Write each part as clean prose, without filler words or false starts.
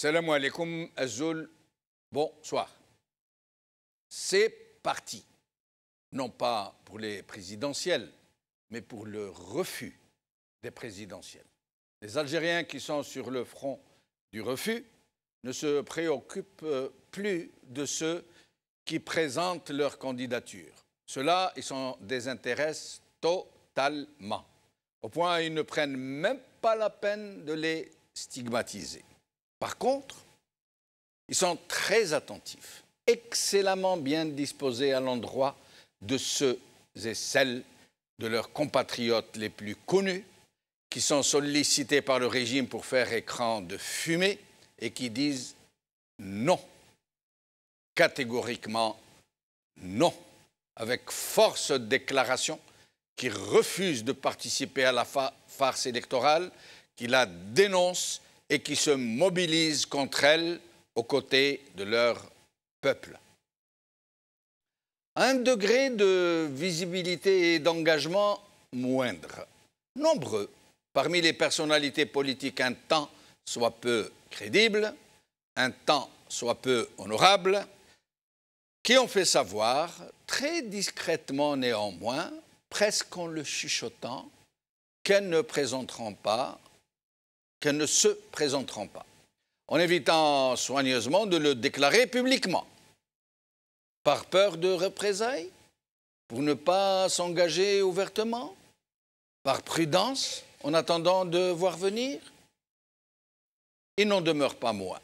Salam alaikum, Azul, bonsoir. C'est parti, non pas pour les présidentielles, mais pour le refus des présidentielles. Les Algériens qui sont sur le front du refus ne se préoccupent plus de ceux qui présentent leur candidature. Ceux-là, ils s'en désintéressent totalement, au point où ils ne prennent même pas la peine de les stigmatiser. Par contre, ils sont très attentifs, excellemment bien disposés à l'endroit de ceux et celles de leurs compatriotes les plus connus qui sont sollicités par le régime pour faire écran de fumée et qui disent non, catégoriquement non, avec force de déclaration, qui refusent de participer à la farce électorale, qui la dénoncent et qui se mobilisent contre elle aux côtés de leur peuple. À un degré de visibilité et d'engagement moindre, nombreux parmi les personnalités politiques un temps soit peu crédibles, un temps soit peu honorables, qui ont fait savoir, très discrètement néanmoins, presque en le chuchotant, qu'elles ne se présenteront pas, en évitant soigneusement de le déclarer publiquement, par peur de représailles, pour ne pas s'engager ouvertement, par prudence, en attendant de voir venir. Il n'en demeure pas moins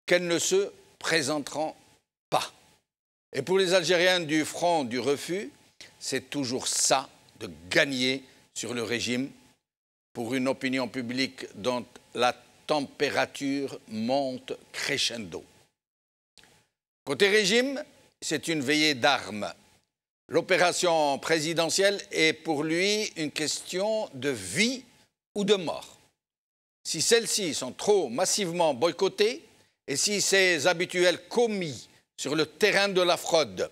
qu'elles ne se présenteront pas. Et pour les Algériens du front du refus, c'est toujours ça de gagner sur le régime pour une opinion publique dont la température monte crescendo. Côté régime, c'est une veillée d'armes. L'opération présidentielle est pour lui une question de vie ou de mort. Si celles-ci sont trop massivement boycottées et si ces habituels commis sur le terrain de la fraude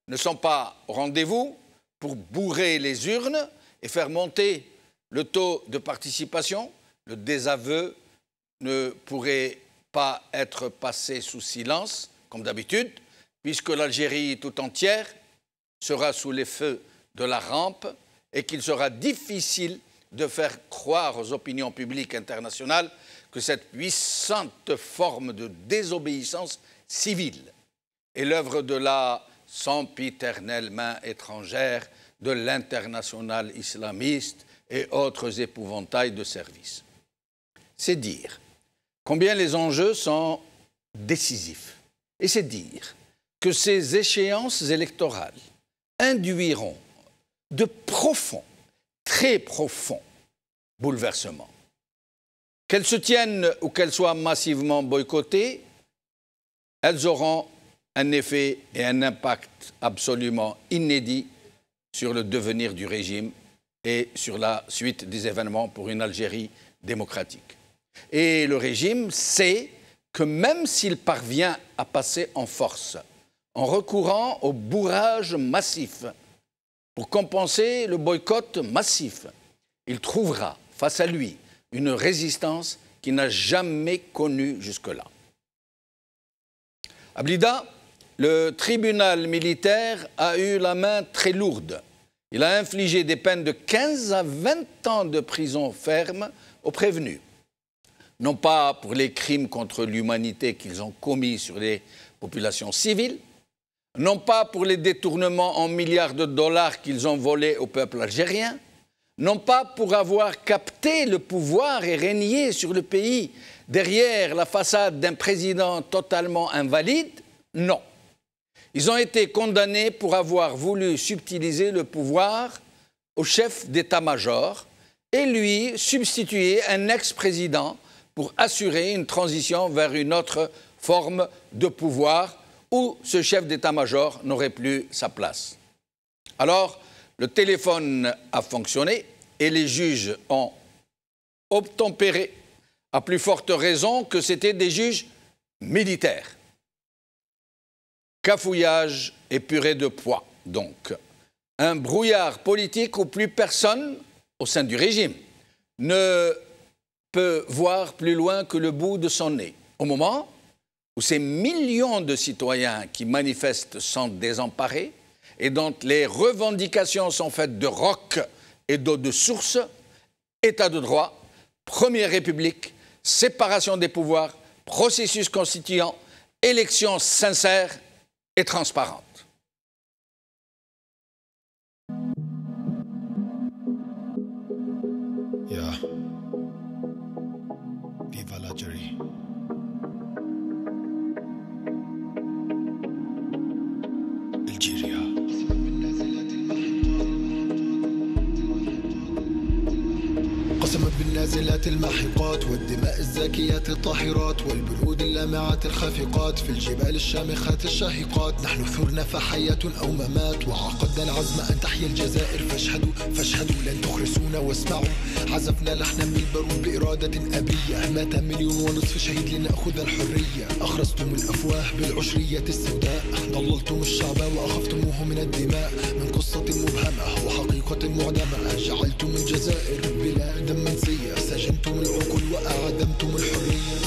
ne sont pas au rendez-vous pour bourrer les urnes et faire monter le taux de participation, le désaveu ne pourrait pas être passé sous silence, comme d'habitude, puisque l'Algérie tout entière sera sous les feux de la rampe et qu'il sera difficile de faire croire aux opinions publiques internationales que cette puissante forme de désobéissance civile est l'œuvre de la sempiternelle main étrangère de l'international islamiste et autres épouvantails de service. C'est dire combien les enjeux sont décisifs. Et c'est dire que ces échéances électorales induiront de profonds, très profonds bouleversements. Qu'elles se tiennent ou qu'elles soient massivement boycottées, elles auront un effet et un impact absolument inédit sur le devenir du régime et sur la suite des événements pour une Algérie démocratique. Et le régime sait que même s'il parvient à passer en force, en recourant au bourrage massif pour compenser le boycott massif, il trouvera face à lui une résistance qu'il n'a jamais connue jusque-là. À Blida, le tribunal militaire a eu la main très lourde. Il a infligé des peines de 15 à 20 ans de prison ferme aux prévenus. Non pas pour les crimes contre l'humanité qu'ils ont commis sur les populations civiles, non pas pour les détournements en milliards de dollars qu'ils ont volés au peuple algérien, non pas pour avoir capté le pouvoir et régné sur le pays derrière la façade d'un président totalement invalide, non. Ils ont été condamnés pour avoir voulu subtiliser le pouvoir au chef d'état-major et lui substituer un ex-président pour assurer une transition vers une autre forme de pouvoir où ce chef d'état-major n'aurait plus sa place. Alors, le téléphone a fonctionné et les juges ont obtempéré, à plus forte raison que c'étaient des juges militaires. Cafouillage et purée de pois, donc. Un brouillard politique où plus personne, au sein du régime, ne peut voir plus loin que le bout de son nez. au moment où ces millions de citoyens qui manifestent sont désemparés et dont les revendications sont faites de roc et d'eau de source, État de droit, Première République, séparation des pouvoirs, processus constituant, élections sincères et transparentes. Yeah. Viva l'Algérie. Algeria. قسمت بالنازلات الماحقات والدماء الزاكيات الطاهرات والبرود اللامعات الخافقات في الجبال الشامخات الشاهقات. نحن ثرنا فحياة أو ممات وعقدنا العزم أن تحيا الجزائر. فاشهدوا فاشهدوا لن تخرسونا واسمعوا. عزفنا لحنا بالبارود بإرادة أبية. مات 1.5 مليون شهيد لنأخذ الحرية. أخرستم الأفواه بالعشرية السوداء. ضللتم الشعب وأخفتموه من الدماء. من قصة مبهمة وحقيقة معدمة. جعلتم الجزائر بلاد منسية. سجنتم العقول وأعدمتم الحرية.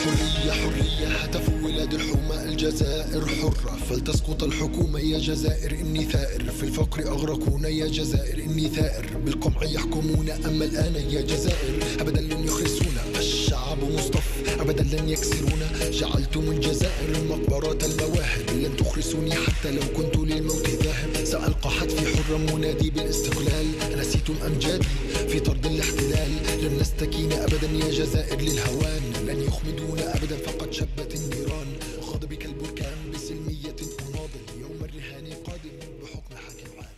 حرية حرية هتف ولاد الحومة. الجزائر حرة فلتسقط الحكومة. يا جزائر إني ثائر في الفقر أغرقونا. يا جزائر إني ثائر بالقمع يحكمون. أما الآن يا جزائر أبدا لن يخرسونا. الشعب مصطف أبدا لن يكسرونا. جعلتم الجزائر مقبرة المواهب. لن تخرسوني حتى لو كنت للموت ذاهب. سألقى حتفي حرا منادي بالاستقلال. نسيتم أمجادي في طرد الاحتلال. لن نستكين أبدا يا جزائر للهوان. لن يخمدونا أبدا فقد شبت النيران. وغضبك البركان بسلمية أناضل. يوم الرهان قادم بحكم حاكم عادل.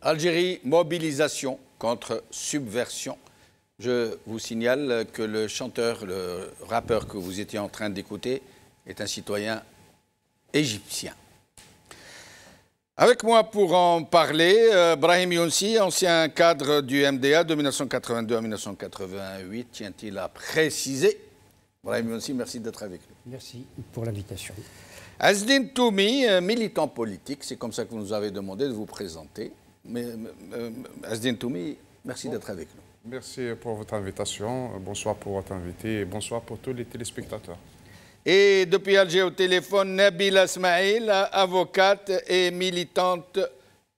Algérie, mobilisation contre subversion. Je vous signale que le chanteur, le rappeur que vous étiez en train d'écouter est un citoyen égyptien. Avec moi pour en parler, Brahim Younsi, ancien cadre du MDA de 1982 à 1988, tient-il à préciser. Brahim Younsi, merci d'être avec nous. Merci pour l'invitation. Azdine Toumi, militant politique, c'est comme ça que vous nous avez demandé de vous présenter. Mais Azdine Toumi, merci d'être avec nous. Merci pour votre invitation. Bonsoir pour votre invité et bonsoir pour tous les téléspectateurs. Et depuis Alger au téléphone, Nabila Smaïl, avocate et militante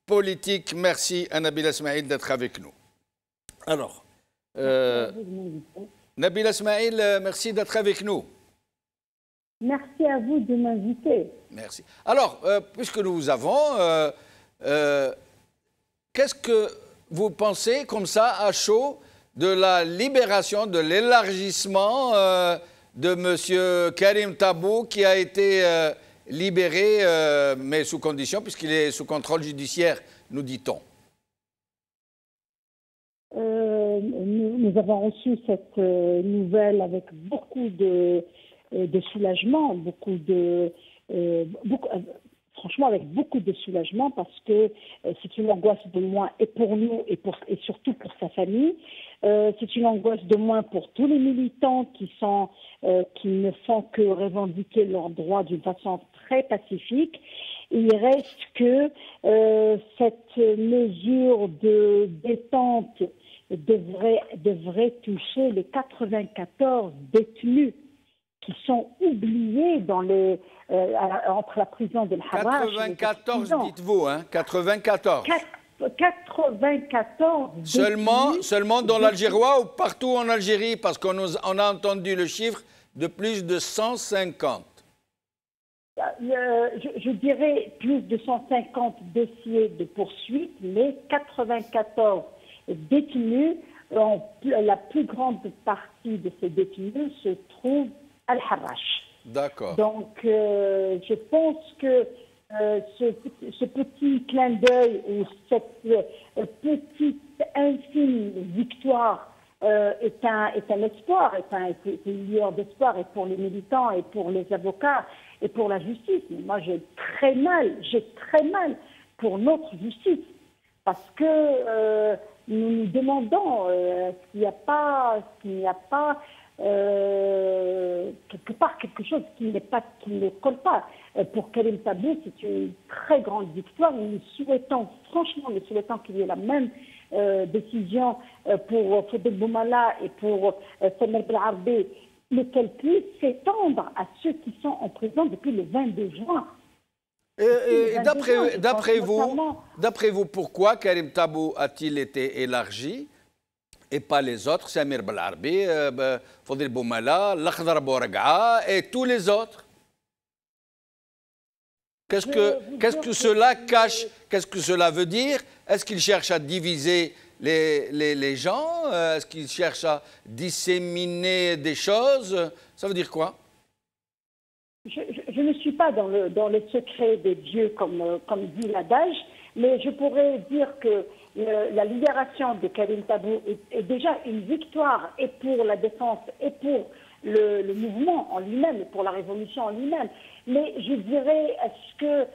politique. Merci à Nabila Smaïl d'être avec nous. Alors, Nabila Smaïl, merci d'être avec nous. Merci à vous de m'inviter. Merci. Alors, puisque nous vous avons, qu'est-ce que vous pensez comme ça à chaud de la libération, de l'élargissement de M. Karim Tabou qui a été libéré, mais sous condition, puisqu'il est sous contrôle judiciaire, nous dit-on? Nous avons reçu cette nouvelle avec beaucoup de soulagement, franchement avec beaucoup de soulagement parce que c'est une angoisse de moins et pour nous et surtout pour sa famille. C'est une angoisse de moins pour tous les militants qui ne font que revendiquer leurs droits d'une façon très pacifique. Il reste que cette mesure de détente devrait toucher les 94 détenus qui sont oubliés entre la prison de l'Harrach. 94, dites-vous, hein, 94. 94 Seulement dans l'Algérois ou partout en Algérie, parce qu'on a entendu le chiffre de plus de 150. Je dirais plus de 150 dossiers de poursuite, mais 94 détenus la plus grande partie de ces détenus se trouve à Al-Harrach. D'accord. Donc, je pense que ce petit clin d'œil ou cette petite infime victoire est un espoir, est une lueur d'espoir et pour les militants et pour les avocats et pour la justice. Mais moi, j'ai très mal pour notre justice parce que nous nous demandons s'il n'y a pas quelque part quelque chose qui ne colle pas. Pour Karim Tabou, c'est une très grande victoire. Nous souhaitons qu'il y ait la même décision pour Fodel Boumala et pour Samer Belarbi, lequel puisse s'étendre à ceux qui sont en prison depuis le 22 juin. Et d'après vous, pourquoi Karim Tabou a-t-il été élargi et pas les autres, Samer Belarbi, Fodel Boumala, Lakhdar Bourga'a et tous les autres? Qu'est-ce que cela cache? Qu'est-ce que cela veut dire? Est-ce qu'il cherche à diviser les gens? Est-ce qu'il cherche à disséminer des choses? Ça veut dire quoi? Je ne suis pas dans le secret des dieux, comme dit l'adage, mais je pourrais dire que la libération de Karim Tabou est déjà une victoire et pour la défense et pour le mouvement en lui-même et pour la révolution en lui-même. Mais je dirais, est-ce que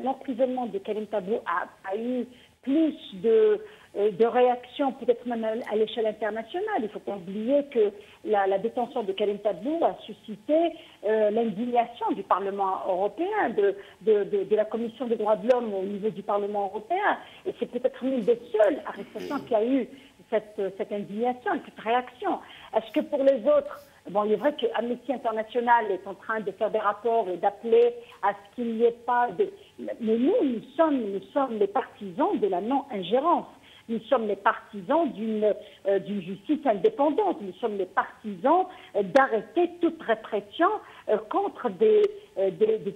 l'emprisonnement de Karim Tabou a eu plus de réactions, peut-être même à l'échelle internationale? Il ne faut pas oublier que la détention de Karim Tabou a suscité l'indignation du Parlement européen, de la Commission des droits de l'homme au niveau du Parlement européen. Et c'est peut-être l'une des seules arrestations qui a eu cette indignation et cette réaction. Est-ce que pour les autres, bon, il est vrai que Amnesty International est en train de faire des rapports et d'appeler à ce qu'il n'y ait pas de... Mais nous sommes les partisans de la non-ingérence. Nous sommes les partisans d'une justice indépendante. Nous sommes les partisans d'arrêter toute répression contre des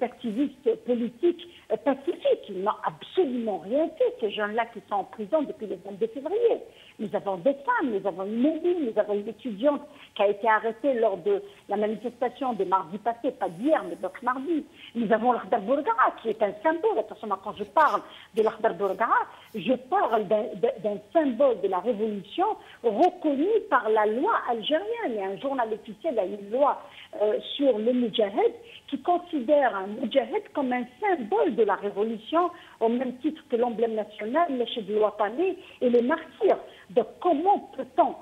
activistes politiques pacifiques. Ils n'ont absolument rien fait, ces jeunes-là qui sont en prison depuis le 22 février. Nous avons des femmes, nous avons une mobile, nous avons une étudiante qui a été arrêtée lors de la manifestation de mardi passé, pas d'hier, mais donc mardi. Nous avons l'Akhdar Bourga'a qui est un symbole. Attention, quand je parle de l'Akhdar Bourga'a, je parle d'un symbole de la révolution reconnu par la loi algérienne. Il y a un journal officiel, il y a une loi sur le Moudjahid qui considère un Moudjahid comme un symbole de la révolution au même titre que l'emblème national, l'échec du Ouattani et les martyrs. Donc comment peut-on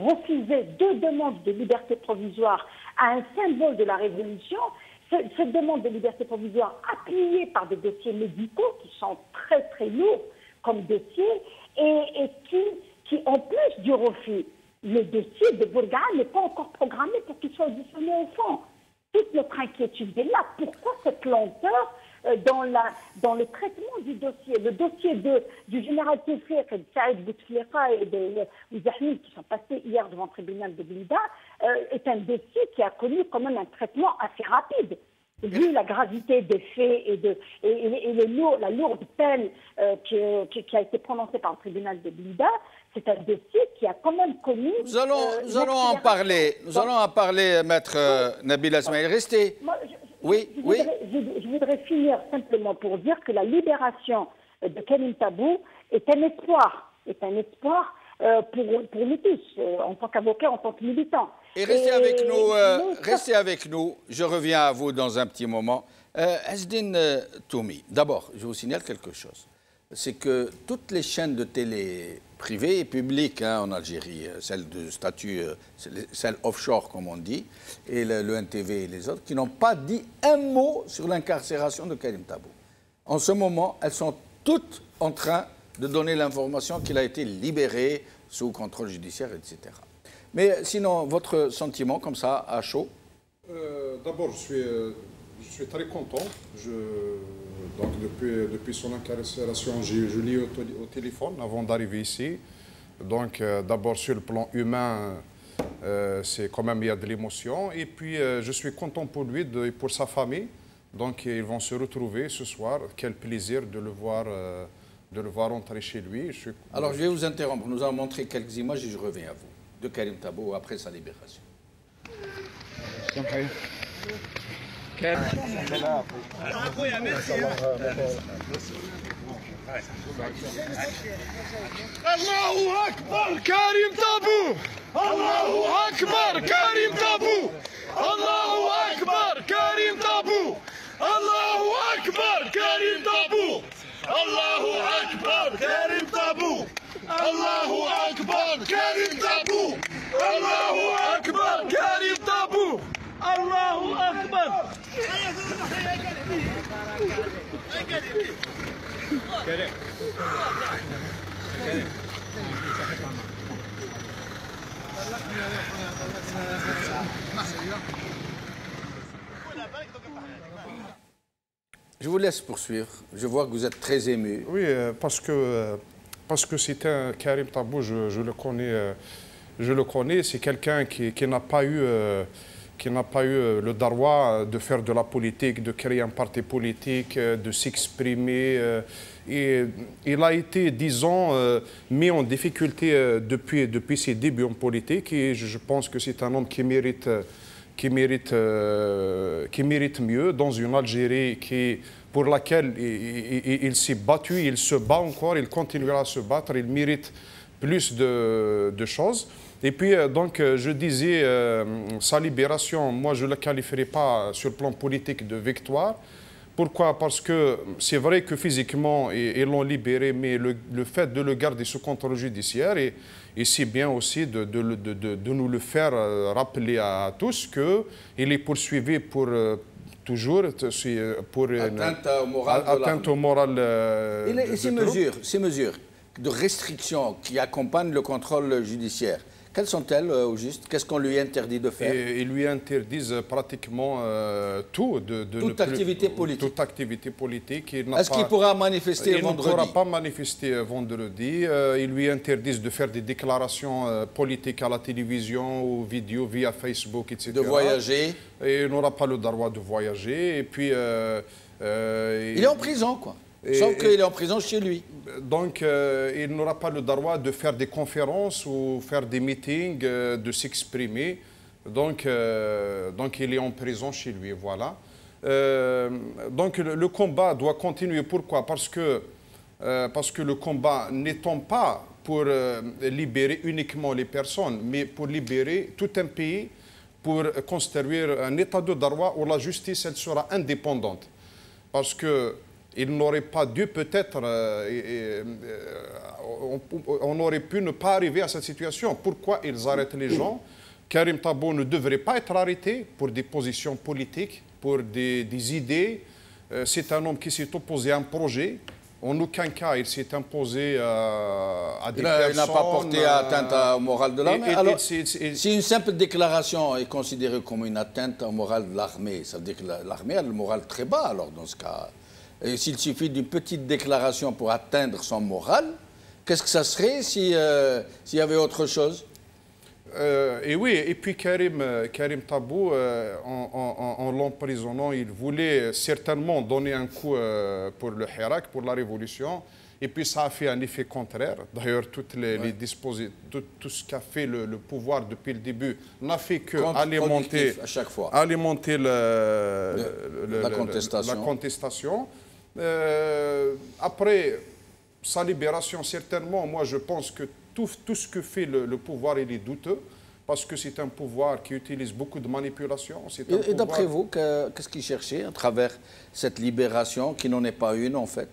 refuser 2 demandes de liberté provisoire à un symbole de la révolution? Cette demande de liberté provisoire appuyée par des dossiers médicaux qui sont très très lourds comme dossiers et qui en plus du refus, le dossier de Bourga'a n'est pas encore programmé pour qu'il soit auditionné au fond. Toute notre inquiétude est là. Pourquoi cette lenteur dans le traitement du dossier? Le dossier du général Tefir, de Saïd Bouteflika et de Ouzahmid qui sont passés hier devant le tribunal de Blida est un dossier qui a connu quand même un traitement assez rapide. Vu la gravité des faits et la lourde peine qui a été prononcée par le tribunal de Blida, c'est un dossier qui a quand même connu... Nous allons en parler. Nous allons en parler, maître Nabil Asmaïl. Restez. Je voudrais finir simplement pour dire que la libération de Karim Tabou est un espoir. Pour nous tous, en tant qu'avocats, en tant que militants. Et restez avec nous, je reviens à vous dans un petit moment. Ezzedine Toumi, d'abord, je vous signale quelque chose. C'est que toutes les chaînes de télé privées et publiques en Algérie, celles de statut, celles offshore comme on dit, et le NTV et les autres, qui n'ont pas dit un mot sur l'incarcération de Karim Tabou. En ce moment, elles sont toutes en train de donner l'information qu'il a été libéré sous contrôle judiciaire, etc. Mais sinon, votre sentiment comme ça, à chaud? D'abord, je suis très content. Donc depuis son incarcération, je l'ai au téléphone avant d'arriver ici. Donc d'abord sur le plan humain, c'est quand même il y a de l'émotion. Et puis je suis content pour lui et pour sa famille. Donc ils vont se retrouver ce soir. Quel plaisir de le voir de le voir rentrer chez lui. Alors, je vais vous interrompre. Nous allons montrer quelques images et je reviens à vous. De Karim Tabou après sa libération. الله أكبر كريم طابو الله أكبر كريم طابو الله أكبر كريم طابو الله أكبر كريم طابو الله أكبر كريم طابو الله أكبر كريم طابو الله أكبر كريم طابو الله أكبر Je vous laisse poursuivre. Je vois que vous êtes très ému. Oui, parce que c'est un Karim Tabou, je le connais. C'est quelqu'un qui n'a pas eu le droit de faire de la politique, de créer un parti politique, de s'exprimer. Et il a été, disons, mis en difficulté depuis ses débuts en politique. Et je pense que c'est un homme qui mérite mieux dans une Algérie pour laquelle il s'est battu, il se bat encore, il continuera à se battre, il mérite plus de choses. Et puis, donc, je disais, sa libération, moi, je ne la qualifierais pas sur le plan politique de victoire. Pourquoi? Parce que c'est vrai que physiquement, ils l'ont libéré, mais le fait de le garder sous contrôle judiciaire, et c'est bien aussi de nous le faire rappeler à tous qu'il est poursuivi pour toujours pour atteinte au moral. Et ces mesures de restriction qui accompagnent le contrôle judiciaire, quelles sont-elles au juste? Qu'est-ce qu'on lui interdit de faire? Ils lui interdisent pratiquement tout. Toute activité politique. Toute activité politique. Est-ce qu'il pourra manifester vendredi? Il ne pourra pas manifester vendredi. Ils lui interdisent de faire des déclarations politiques à la télévision ou vidéo via Facebook, etc. De voyager. Et il n'aura pas le droit de voyager. Et puis... il est en prison, quoi. Sauf qu'il est en prison chez lui. Donc, il n'aura pas le droit de faire des conférences ou faire des meetings, de s'exprimer. Donc, il est en prison chez lui, voilà. Donc, le combat doit continuer. Pourquoi? Parce que le combat n'étant pas pour libérer uniquement les personnes, mais pour libérer tout un pays, pour construire un état de droit où la justice, elle sera indépendante. Parce que il n'aurait pas dû peut-être, on aurait pu ne pas arriver à cette situation. Pourquoi ils arrêtent les gens? Karim Tabou ne devrait pas être arrêté pour des positions politiques, pour des idées. C'est un homme qui s'est opposé à un projet. En aucun cas, il s'est imposé à des personnes. Il n'a pas porté atteinte au moral de l'armée. Alors, si une simple déclaration est considérée comme une atteinte au moral de l'armée, ça veut dire que l'armée a le moral très bas, alors, dans ce cas. Et s'il suffit d'une petite déclaration pour atteindre son moral, qu'est-ce que ça serait s'il y avait autre chose? Et oui, et puis Karim Tabou, en l'emprisonnant, il voulait certainement donner un coup pour le Hirak, pour la révolution, et puis ça a fait un effet contraire. D'ailleurs, tout ce qu'a fait le pouvoir depuis le début n'a fait que alimenter la contestation. Après sa libération, certainement, moi je pense que tout ce que fait le pouvoir, il est douteux, parce que c'est un pouvoir qui utilise beaucoup de manipulation. Et d'après vous, qu'est-ce qu'il cherchait à travers cette libération, qui n'en est pas une en fait?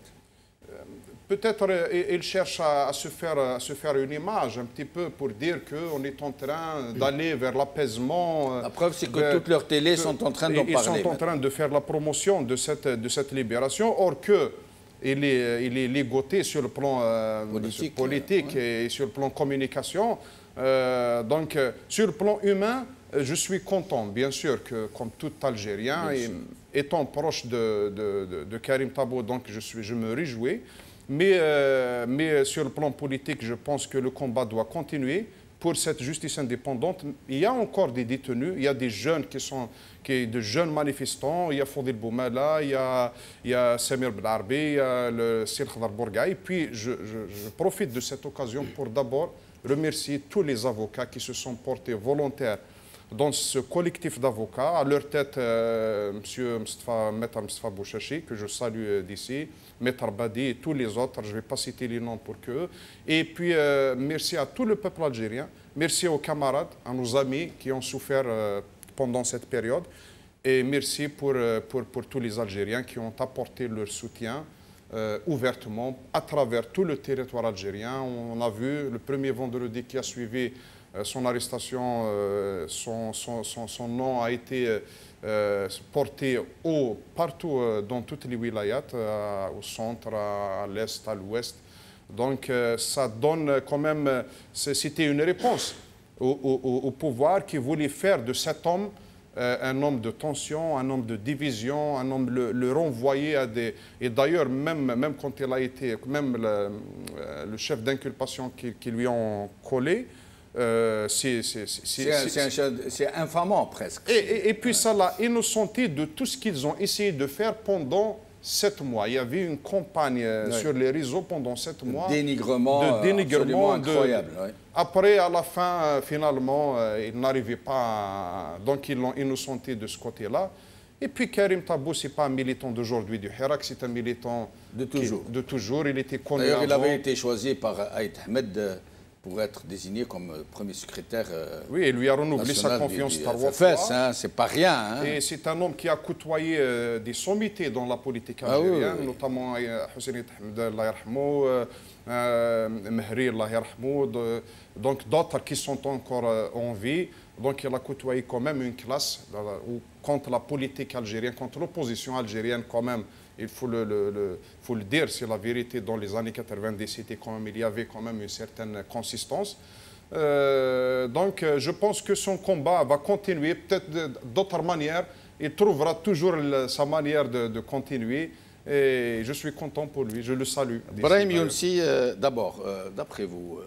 Peut-être il cherche à se faire une image un petit peu pour dire qu'on est en train d'aller vers l'apaisement. La preuve, c'est que toutes leurs télés sont en train d'en parler. Ils sont en train de faire la promotion de cette libération, or que il est ligoté sur le plan politique et sur le plan communication. Donc, sur le plan humain, je suis content, bien sûr, que comme tout Algérien, étant proche de Karim Tabou, donc je me réjouis. Mais sur le plan politique, je pense que le combat doit continuer pour cette justice indépendante. Il y a encore des détenus, il y a des jeunes de jeunes manifestants, il y a Fodil Boumala, il y a Samir Belarbi, il y a le Sil Khadar Bourgaï. Et puis je profite de cette occasion pour d'abord remercier tous les avocats qui se sont portés volontaires dans ce collectif d'avocats, à leur tête Maître Moustapha Bouchachi, que je salue d'ici, Maître Badi et tous les autres, je ne vais pas citer les noms pour qu'eux. Et puis merci à tout le peuple algérien, merci aux camarades, à nos amis qui ont souffert pendant cette période, et merci pour tous les Algériens qui ont apporté leur soutien ouvertement à travers tout le territoire algérien. On a vu le premier vendredi qui a suivi son arrestation, son nom a été porté partout dans toutes les wilayats, au centre, à l'est, à l'ouest. Donc ça donne quand même, c'était une réponse au pouvoir qui voulait faire de cet homme un homme de tension, un homme de division, un homme le renvoyer à des... Et d'ailleurs, même quand il a été, même le chef d'inculpation qui lui ont collé, c'est infamant presque. Et puis ça l'a innocenté de tout ce qu'ils ont essayé de faire pendant 7 mois. Il y avait une campagne sur les réseaux pendant 7 mois. De dénigrement incroyable. Oui. Après, à la fin, finalement, ils n'arrivaient pas donc ils l'ont innocenté de ce côté-là. Et puis Karim Tabou, ce n'est pas un militant d'aujourd'hui du Hirak, c'est un militant de toujours. De toujours. Il était connu. D'ailleurs, il avait été choisi par Aït Ahmed pour être désigné comme premier secrétaire. Oui, il lui a renouvelé sa confiance par FFS, hein, c'est pas rien. Hein. Et c'est un homme qui a côtoyé des sommités dans la politique algérienne, notamment Hussein Ahmed, Allah yarhamou, Mehri, Allah yarhamou, donc d'autres qui sont encore en vie. Donc il a côtoyé quand même une classe où, contre la politique algérienne, contre l'opposition algérienne quand même, il faut le dire, c'est la vérité, dans les années 90, il y avait quand même une certaine consistance. Donc je pense que son combat va continuer, peut-être d'autres manières. Il trouvera toujours sa manière de continuer. Et je suis content pour lui, je le salue. Brahim Younsi, d'abord, d'après vous,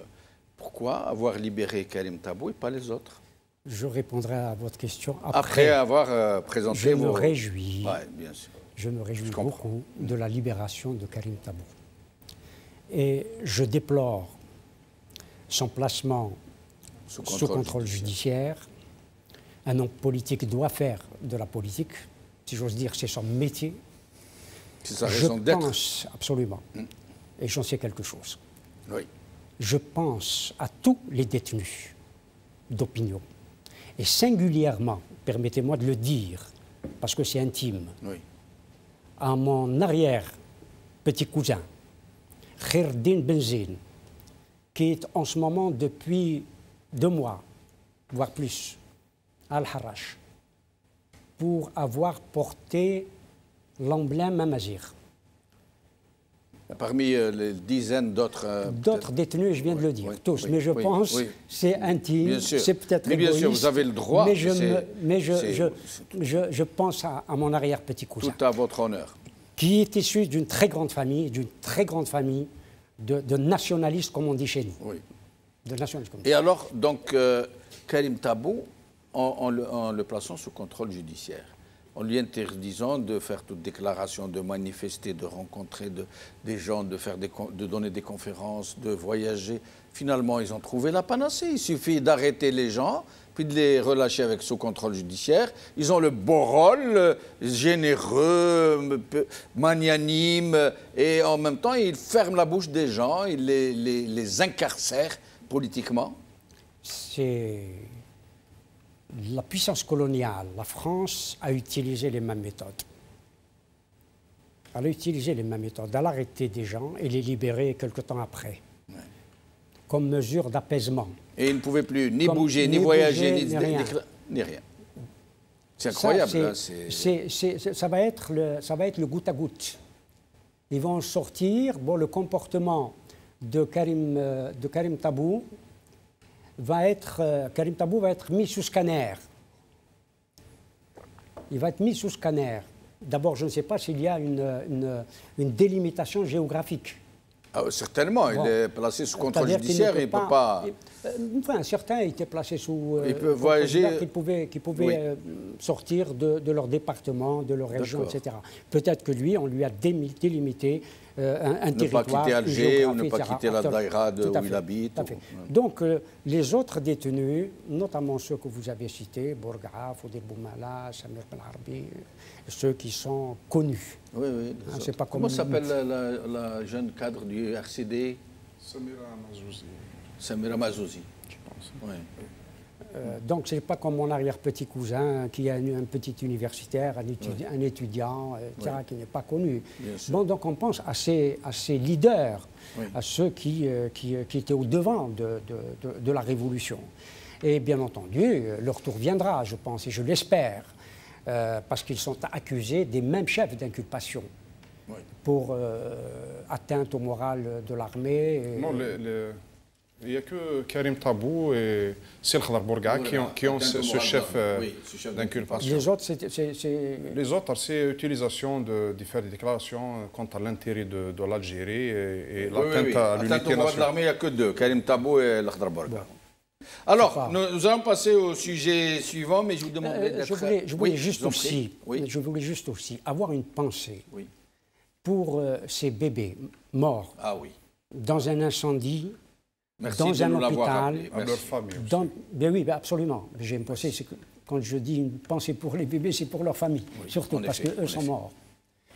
pourquoi avoir libéré Karim Tabou et pas les autres? Je répondrai à votre question après avoir présenté je me réjouis. Ouais, bien sûr. Je me réjouis beaucoup de la libération de Karim Tabou. Et je déplore son placement sous contrôle judiciaire. Un homme politique doit faire de la politique. Si j'ose dire, c'est son métier. C'est sa raison d'être. Je pense, absolument, et j'en sais quelque chose. Oui. Je pense à tous les détenus d'opinion. Et singulièrement, permettez-moi de le dire, parce que c'est intime, oui, à mon arrière-petit cousin, Khairdine Benzine, qui est en ce moment depuis 2 mois, voire plus, à Al-Harrach, pour avoir porté l'emblème Amazigh. Parmi les dizaines d'autres détenus, je viens de le dire, tous. Mais je pense, c'est intime, c'est peut-être égoïste. Mais bien sûr, vous avez le droit. Mais je pense à mon arrière-petit cousin. Tout à votre honneur. Qui est issu d'une très grande famille, de nationalistes, comme on dit chez nous. Oui. De nationalistes. Et alors, donc, Karim Tabou, en le plaçant sous contrôle judiciaire, en lui interdisant de faire toute déclaration, de manifester, de rencontrer des gens, de donner des conférences, de voyager. Finalement, ils ont trouvé la panacée. Il suffit d'arrêter les gens, puis de les relâcher avec sous contrôle judiciaire. Ils ont le beau rôle, généreux, magnanime, et en même temps, ils ferment la bouche des gens, ils les incarcèrent politiquement. C'est... La puissance coloniale, la France, a utilisé les mêmes méthodes. Elle a utilisé les mêmes méthodes. Elle a arrêté des gens et les libérer quelque temps après, comme mesure d'apaisement. Et ils ne pouvaient plus ni bouger, ni voyager, ni rien. C'est incroyable. Ça va être le goutte à goutte. Ils vont sortir. Bon, le comportement de Karim Tabou Karim Tabou va être mis sous scanner. Il va être mis sous scanner. D'abord, je ne sais pas s'il y a une délimitation géographique. Ah, certainement, Bon. il est placé sous contrôle C'est-à-dire qu'il judiciaire, ne il ne peut pas... Enfin, certains étaient placés sous... Ils peuvent voyager... Qui pouvaient Oui. sortir de leur département, de leur région, D'accord. etc. Peut-être que lui, on lui a délimité un Ne territoire, pas quitter une Alger ou ne géographie, pas etc. quitter la daïra Tout à où il fait, habite. tout à fait. ou- Donc, les autres détenus, notamment ceux que vous avez cités, Bourgaaf, Fodil Boumala, Samir Belarbi, ceux qui sont connus. Oui, oui. Ah, c'est pas Comment comme- s'appelle la jeune cadre du RCD? Samira Mazouzi, Samira Mazouzi. je pense. Oui. Donc, ce n'est pas comme mon arrière-petit cousin qui est un petit universitaire, un étudiant, etc., qui n'est pas connu. Bien sûr. Bon, donc, on pense à ces leaders, Oui. à ceux qui étaient au devant de la Révolution. Et bien entendu, leur tour viendra, je pense, et je l'espère, parce qu'ils sont accusés des mêmes chefs d'inculpation Oui. pour atteinte au moral de l'armée. Non, il n'y a que Karim Tabou et Sil Khadar Bourga qui ont ce chef d'inculpation. Les autres, Les autres, c'est l'utilisation de faire des déclarations contre l'intérêt de l'Algérie et l'atteinte à Atteinte l'unité au moral de nationale. l'armée, il n'y a que deux, Karim Tabou et l'Akhdar Borga. Alors, nous allons passer au sujet suivant, mais je vous demanderai d'être... je voulais Oui, juste je vous en prie. aussi, Oui. je voulais juste aussi avoir une pensée Oui. pour ces bébés morts Ah oui. dans un incendie, Merci dans de un nous l'avoir hôpital. rappelé. À Merci. leur famille aussi. Ben oui, ben absolument. J'ai une pensée, c'est que quand je dis une pensée pour les bébés, c'est pour leur famille, surtout en parce effet, qu'eux en sont effet. morts.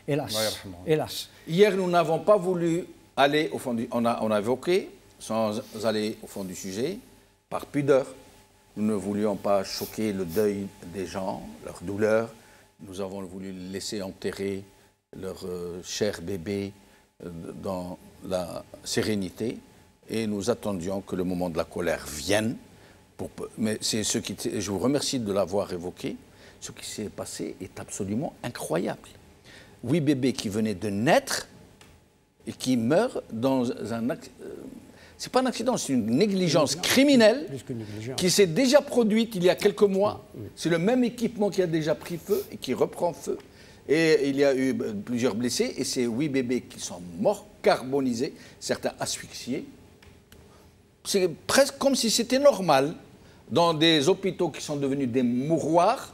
Hélas. Allah yarhamou. Hélas. Hier, nous n'avons pas voulu aller au fond du... On a évoqué, sans aller au fond du sujet, par pudeur. Nous ne voulions pas choquer le deuil des gens, leur douleur. Nous avons voulu laisser enterrer leur cher bébé dans la sérénité. Et nous attendions que le moment de la colère vienne. Mais c'est ce qui... Je vous remercie de l'avoir évoqué. Ce qui s'est passé est absolument incroyable. 8 bébés qui venaient de naître et qui meurent dans un accident. C'est pas un accident, c'est une négligence criminelle Plus qu'une négligence. qui s'est déjà produite il y a quelques mois. C'est le même équipement qui a déjà pris feu et qui reprend feu. Et il y a eu plusieurs blessés et ces 8 bébés qui sont morts, carbonisés, certains asphyxiés. C'est presque comme si c'était normal dans des hôpitaux qui sont devenus des mouroirs,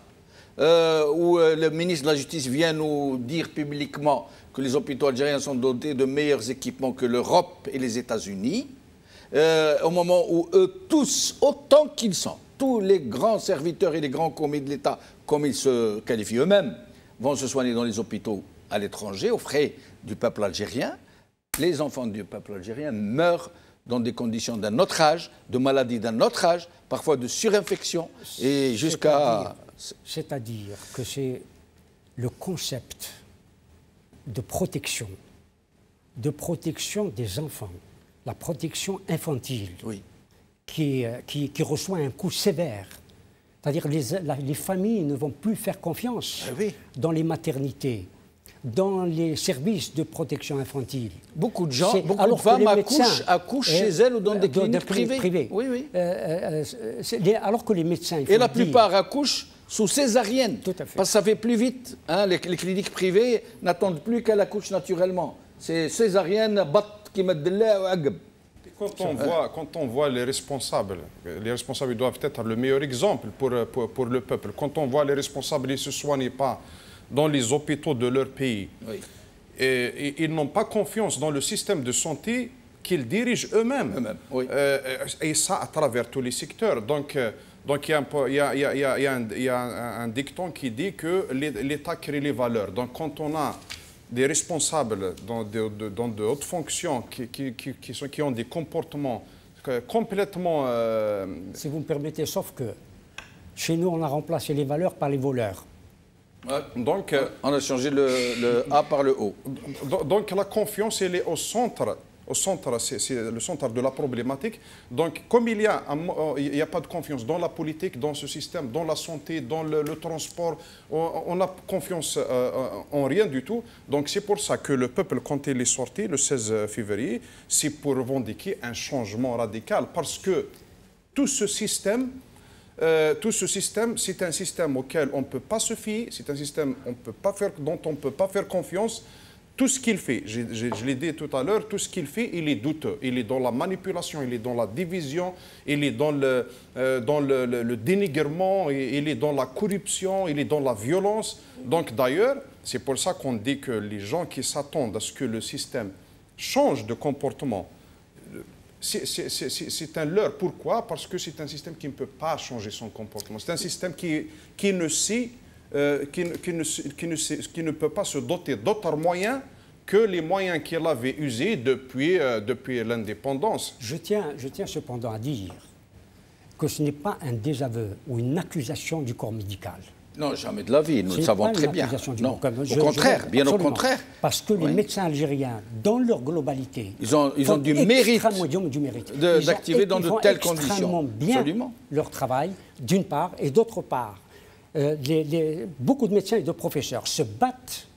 où le ministre de la Justice vient nous dire publiquement que les hôpitaux algériens sont dotés de meilleurs équipements que l'Europe et les États-Unis, au moment où eux tous, autant qu'ils sont, tous les grands serviteurs et les grands commis de l'État, comme ils se qualifient eux-mêmes, vont se soigner dans les hôpitaux à l'étranger, aux frais du peuple algérien. Les enfants du peuple algérien meurent dans des conditions d'un autre âge, de maladies d'un autre âge, parfois de surinfection, et jusqu'à... C'est-à-dire que c'est le concept de protection des enfants, la protection infantile, Oui. qui reçoit un coup sévère. C'est-à-dire les familles ne vont plus faire confiance oui. dans les maternités, dans les services de protection infantile. Beaucoup de gens, beaucoup alors de que femmes les médecins, accouchent chez elles ou dans des cliniques privées. Oui, oui. Alors que les médecins... il faut Et la le dire, plupart accouchent sous césarienne. Tout à fait. Parce que ça fait plus vite. Hein. Les cliniques privées n'attendent plus qu'elle accouche naturellement. C'est césarienne, bat qui met de lait ou agab. Quand on voit les responsables doivent être le meilleur exemple pour le peuple. Quand on voit les responsables, ils ne se soignent pas dans les hôpitaux de leur pays. Oui. Et ils n'ont pas confiance dans le système de santé qu'ils dirigent eux-mêmes. Oui. Et ça à travers tous les secteurs. Donc il y a un dicton qui dit que l'État crée les valeurs. Donc quand on a des responsables dans de hautes fonctions qui ont des comportements complètement... Si vous me permettez, sauf que chez nous, on a remplacé les valeurs par les voleurs. Ouais. Donc, on a changé le A par le O. Donc la confiance, elle est au centre, c'est le centre de la problématique. Donc comme il n'y a pas de confiance dans la politique, dans ce système, dans la santé, dans le transport, on n'a confiance en rien du tout. Donc c'est pour ça que le peuple, quand il est sorti le 16 février, c'est pour revendiquer un changement radical. Parce que tout ce système, c'est un système auquel on ne peut pas se fier, c'est un système dont on ne peut pas faire confiance. Tout ce qu'il fait, je l'ai dit tout à l'heure, tout ce qu'il fait, il est douteux. Il est dans la manipulation, il est dans la division, il est dans le dénigrement, il est dans la corruption, il est dans la violence. Donc d'ailleurs, c'est pour ça qu'on dit que les gens qui s'attendent à ce que le système change de comportement, c'est un leurre. Pourquoi? Parce que c'est un système qui ne peut pas changer son comportement. C'est un système qui ne sait... qui ne peut pas se doter d'autres moyens que les moyens qu'il avait usés depuis l'indépendance. Je tiens cependant à dire que ce n'est pas un désaveu ou une accusation du corps médical. Non, jamais de la vie, nous le savons très bien. Non, au contraire, bien au contraire. Parce que les médecins algériens, dans leur globalité, ils ont du mérite d'activer dans de telles conditions. Extrêmement bien leur travail, d'une part, et d'autre part, beaucoup de médecins et de professeurs se battent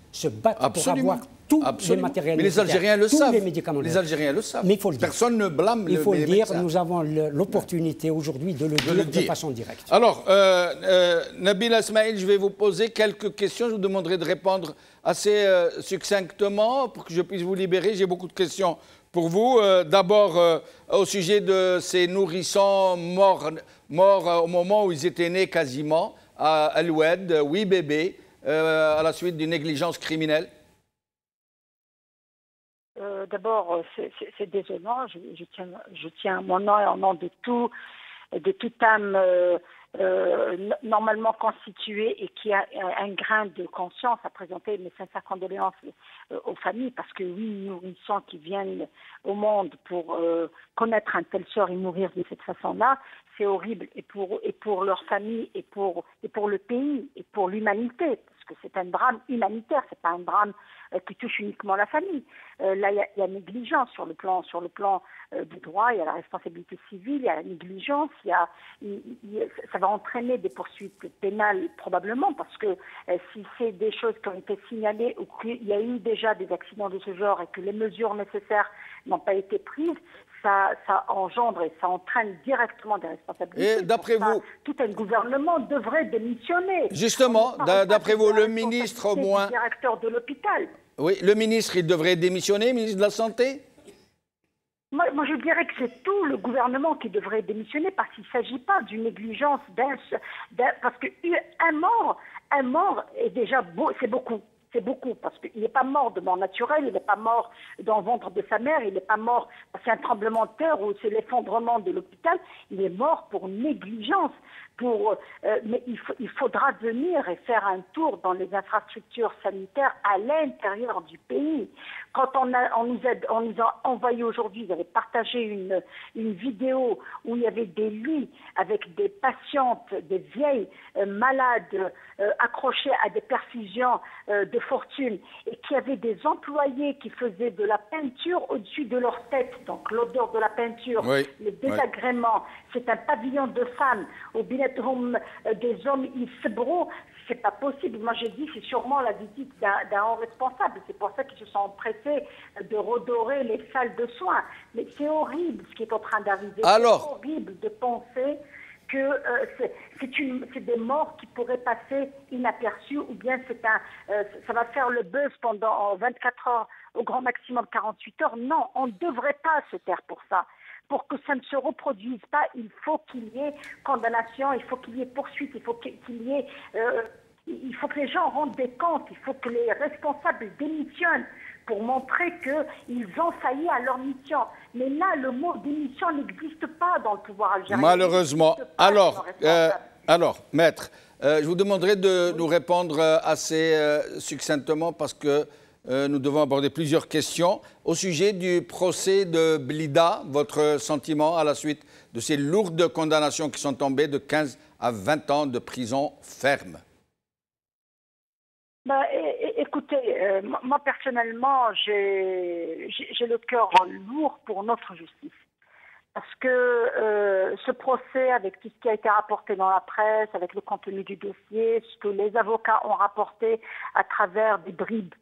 pour avoir tous les matériels. Mais les Algériens le savent. Les Algériens le savent. Mais il faut le dire. Personne ne blâme les médecins. Il faut le dire, nous avons l'opportunité aujourd'hui de le dire de façon directe. Alors, Nabil Ismail, je vais vous poser quelques questions. Je vous demanderai de répondre assez succinctement pour que je puisse vous libérer. J'ai beaucoup de questions pour vous. D'abord, au sujet de ces nourrissons morts au moment où ils étaient nés quasiment, à Al-Oued, 8 bébés, à la suite d'une négligence criminelle. D'abord, c'est désolant. Je tiens mon nom et au nom de toute âme normalement constituée et qui a un grain de conscience à présenter mes sincères condoléances aux familles, parce que oui, nourrissons qui viennent au monde pour connaître un tel sort et mourir de cette façon-là, c'est horrible, et pour leur famille et pour le pays et pour l'humanité, parce que c'est un drame humanitaire, c'est pas un drame qui touche uniquement la famille. Là, il y a négligence sur le plan du droit, il y a la responsabilité civile, il y a la négligence, ça va entraîner des poursuites pénales probablement, parce que si c'est des choses qui ont été signalées ou qu'il y a eu déjà des accidents de ce genre et que les mesures nécessaires n'ont pas été prises, ça engendre et ça entraîne directement des responsabilités. Et d'après vous, tout un gouvernement devrait démissionner. Justement, d'après vous, le ministre au moins... Le directeur de l'hôpital. Oui, le ministre, il devrait démissionner, ministre de la Santé? Moi, je dirais que c'est tout le gouvernement qui devrait démissionner, parce qu'il ne s'agit pas d'une négligence parce qu'un mort est déjà c'est beaucoup. C'est beaucoup, parce qu'il n'est pas mort de mort naturelle, il n'est pas mort dans le ventre de sa mère, il n'est pas mort parce qu'il y a un tremblement de terre ou c'est l'effondrement de l'hôpital, il est mort pour négligence. Mais il faudra venir et faire un tour dans les infrastructures sanitaires à l'intérieur du pays. Quand on nous a envoyé aujourd'hui, ils avaient partagé une vidéo où il y avait des lits avec des patientes, des vieilles malades accrochées à des perfusions de fortune, et qui avaient des employés qui faisaient de la peinture au-dessus de leur tête, donc l'odeur de la peinture, oui, le désagrément. Oui. C'est un pavillon de femmes, au binetum des hommes, ils se brûlent. C'est pas possible. Moi, j'ai dit, c'est sûrement la visite d'un haut responsable. C'est pour ça qu'ils se sont empressés de redorer les salles de soins. Mais c'est horrible ce qui est en train d'arriver. C'est horrible de penser que c'est des morts qui pourraient passer inaperçues, ou bien ça va faire le buzz pendant 24 heures, au grand maximum 48 heures. Non, on ne devrait pas se taire pour ça. Pour que ça ne se reproduise pas, il faut qu'il y ait condamnation, il faut qu'il y ait poursuite, il faut que les gens rendent des comptes, il faut que les responsables démissionnent pour montrer qu'ils ont failli à leur mission. Mais là, le mot démission n'existe pas dans le pouvoir algérien. Malheureusement. Alors, maître, je vous demanderai de nous répondre assez succinctement, parce que nous devons aborder plusieurs questions. Au sujet du procès de Blida, votre sentiment à la suite de ces lourdes condamnations qui sont tombées de 15 à 20 ans de prison ferme? Écoutez, moi personnellement, j'ai le cœur lourd pour notre justice. Parce que ce procès, avec tout ce qui a été rapporté dans la presse, avec le contenu du dossier, ce que les avocats ont rapporté à travers des bribes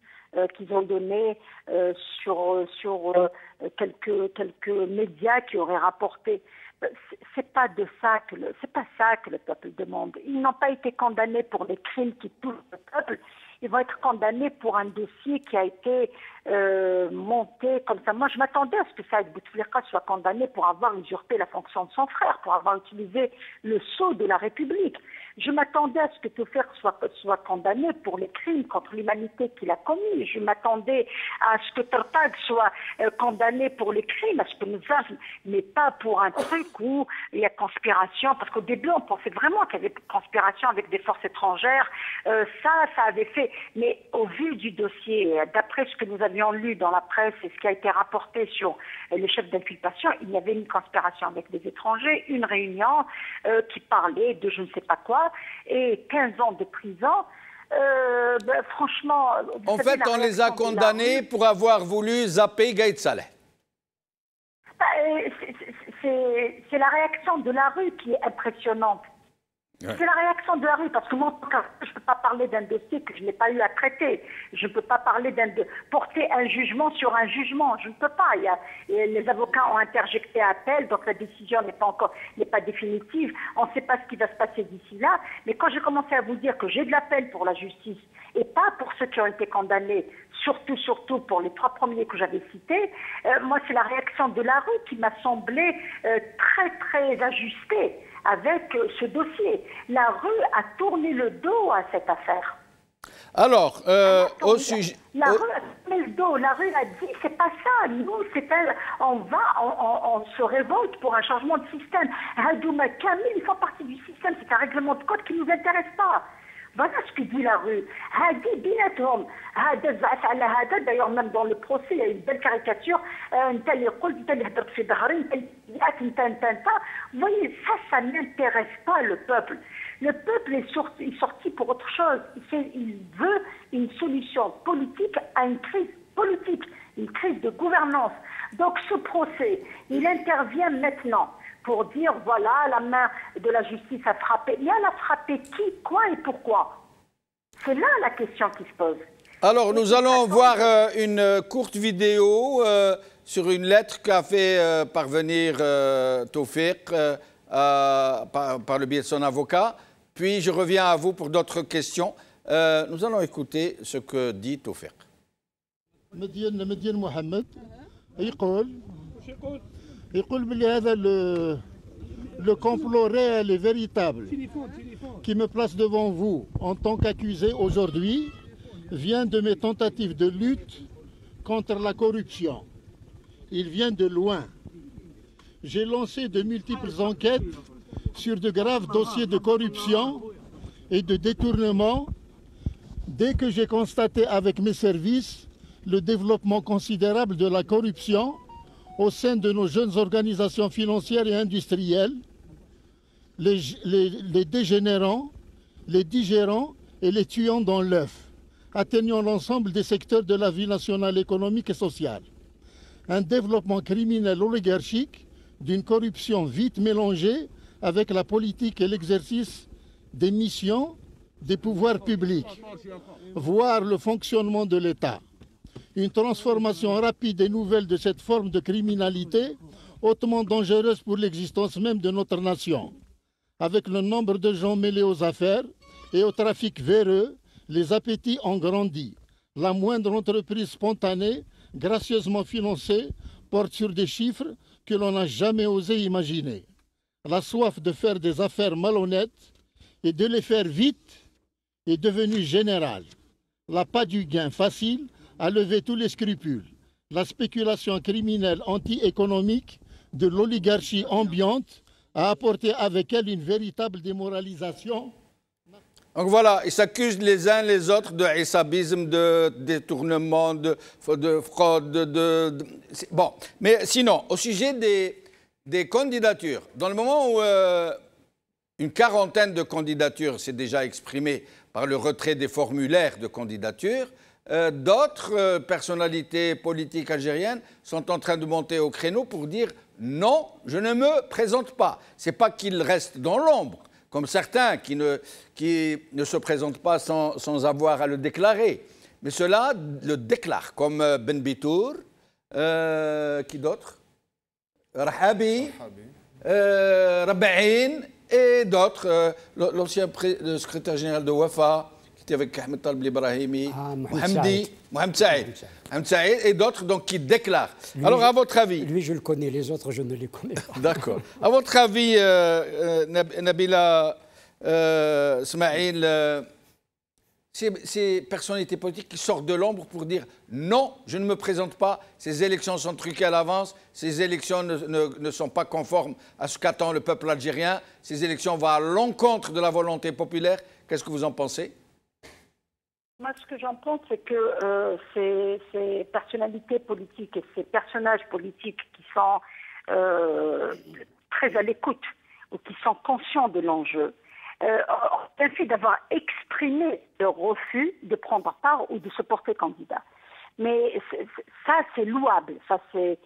qu'ils ont donné sur quelques médias qui auraient rapporté. C'est pas ça que le peuple demande. Ils n'ont pas été condamnés pour les crimes qui touchent le peuple. ils vont être condamnés pour un dossier qui a été monté comme ça. Moi, je m'attendais à ce que Saïd Bouteflika soit condamné pour avoir usurpé la fonction de son frère, pour avoir utilisé le sceau de la République. Je m'attendais à ce que Tofek soit condamné pour les crimes contre l'humanité qu'il a commis. Je m'attendais à ce que Tertag soit condamné pour les crimes, à ce que nous avons, mais pas pour un truc où il y a conspiration, parce qu'au début, on pensait vraiment qu'il y avait conspiration avec des forces étrangères. Ça avait fait. Mais au vu du dossier, d'après ce que nous avions lu dans la presse et ce qui a été rapporté sur les chefs d'inculpation, il y avait une conspiration avec des étrangers, une réunion qui parlait de je ne sais pas quoi, et 15 ans de prison. Franchement... En fait, on les a condamnés pour avoir voulu zapper Gaïd Saleh. C'est la réaction de la rue qui est impressionnante. Ouais. C'est la réaction de la rue, parce que moi, je ne peux pas parler d'un dossier que je n'ai pas eu à traiter. Je ne peux pas parler porter un jugement sur un jugement. Je ne peux pas. Les avocats ont interjecté appel, donc la décision n'est pas définitive. On ne sait pas ce qui va se passer d'ici là. Mais quand j'ai commencé à vous dire que j'ai de l'appel pour la justice, et pas pour ceux qui ont été condamnés, surtout pour les 3 premiers que j'avais cités, moi, c'est la réaction de la rue qui m'a semblé très, très ajustée avec ce dossier. La rue a tourné le dos à cette affaire. Alors, au sujet... La rue a tourné le dos. La rue a dit, c'est pas ça. Nous, on se révolte pour un changement de système. Hadouma Kamil, ils font partie du système. C'est un règlement de code qui ne nous intéresse pas. Voilà ce que dit la rue. D'ailleurs, même dans le procès, il y a une belle caricature. Vous voyez, ça n'intéresse pas le peuple. Le peuple est sorti pour autre chose. Il veut une solution politique à une crise politique, une crise de gouvernance. Donc ce procès, il intervient maintenant pour dire, voilà, la main de la justice a frappé. Mais elle a frappé qui, quoi et pourquoi? C'est là la question qui se pose. Alors, nous allons voir une courte vidéo sur une lettre qu'a fait parvenir Tofek par le biais de son avocat. Puis, je reviens à vous pour d'autres questions. Nous allons écouter ce que dit Tofek. مدين محمد يقول بلي هذا le complot réel et véritable qui me place devant vous en tant qu'accusé aujourd'hui vient de mes tentatives de lutte contre la corruption. Il vient de loin. J'ai lancé de multiples enquêtes sur de graves dossiers de corruption et de détournement dès que j'ai constaté avec mes services le développement considérable de la corruption au sein de nos jeunes organisations financières et industrielles, les dégénérants, les digérants et les tuant dans l'œuf, atteignant l'ensemble des secteurs de la vie nationale économique et sociale. Un développement criminel oligarchique d'une corruption vite mélangée avec la politique et l'exercice des missions des pouvoirs publics, voire le fonctionnement de l'État. Une transformation rapide et nouvelle de cette forme de criminalité, hautement dangereuse pour l'existence même de notre nation. Avec le nombre de gens mêlés aux affaires et au trafic véreux, les appétits ont grandi. La moindre entreprise spontanée, gracieusement financée, porte sur des chiffres que l'on n'a jamais osé imaginer. La soif de faire des affaires malhonnêtes et de les faire vite est devenue générale. L'appât du gain facile a levé tous les scrupules. La spéculation criminelle anti-économique de l'oligarchie ambiante a apporté avec elle une véritable démoralisation. Donc voilà, ils s'accusent les uns les autres de hissabisme, de détournement, de fraude, Bon, mais sinon, au sujet des candidatures, dans le moment où une quarantaine de candidatures s'est déjà exprimée par le retrait des formulaires de candidature, d'autres personnalités politiques algériennes sont en train de monter au créneau pour dire « non, je ne me présente pas ». Ce n'est pas qu'ils restent dans l'ombre, comme certains qui ne se présentent pas sans avoir à le déclarer. Mais ceux-là le déclarent, comme Ben Bitour, qui d'autre? Rahabi, Rabbaïn et d'autres, l'ancien secrétaire général de Wafa, qui C'était avec Ahmed Talb Ibrahimi, Mohamed Saïd et d'autres donc, qui déclarent. Alors, à votre avis... Lui, je le connais, les autres, je ne les connais pas. D'accord. À votre avis, Nabila Smaïl, ces personnalités politiques qui sortent de l'ombre pour dire non, je ne me présente pas, ces élections sont truquées à l'avance, ces élections ne sont pas conformes à ce qu'attend le peuple algérien, ces élections vont à l'encontre de la volonté populaire. Qu'est-ce que vous en pensez? Moi, ce que j'en pense, c'est que ces personnalités politiques et ces personnages politiques qui sont très à l'écoute ou qui sont conscients de l'enjeu, le fait d'avoir exprimé le refus de prendre part ou de se porter candidat. Mais ça, c'est louable, ça c'est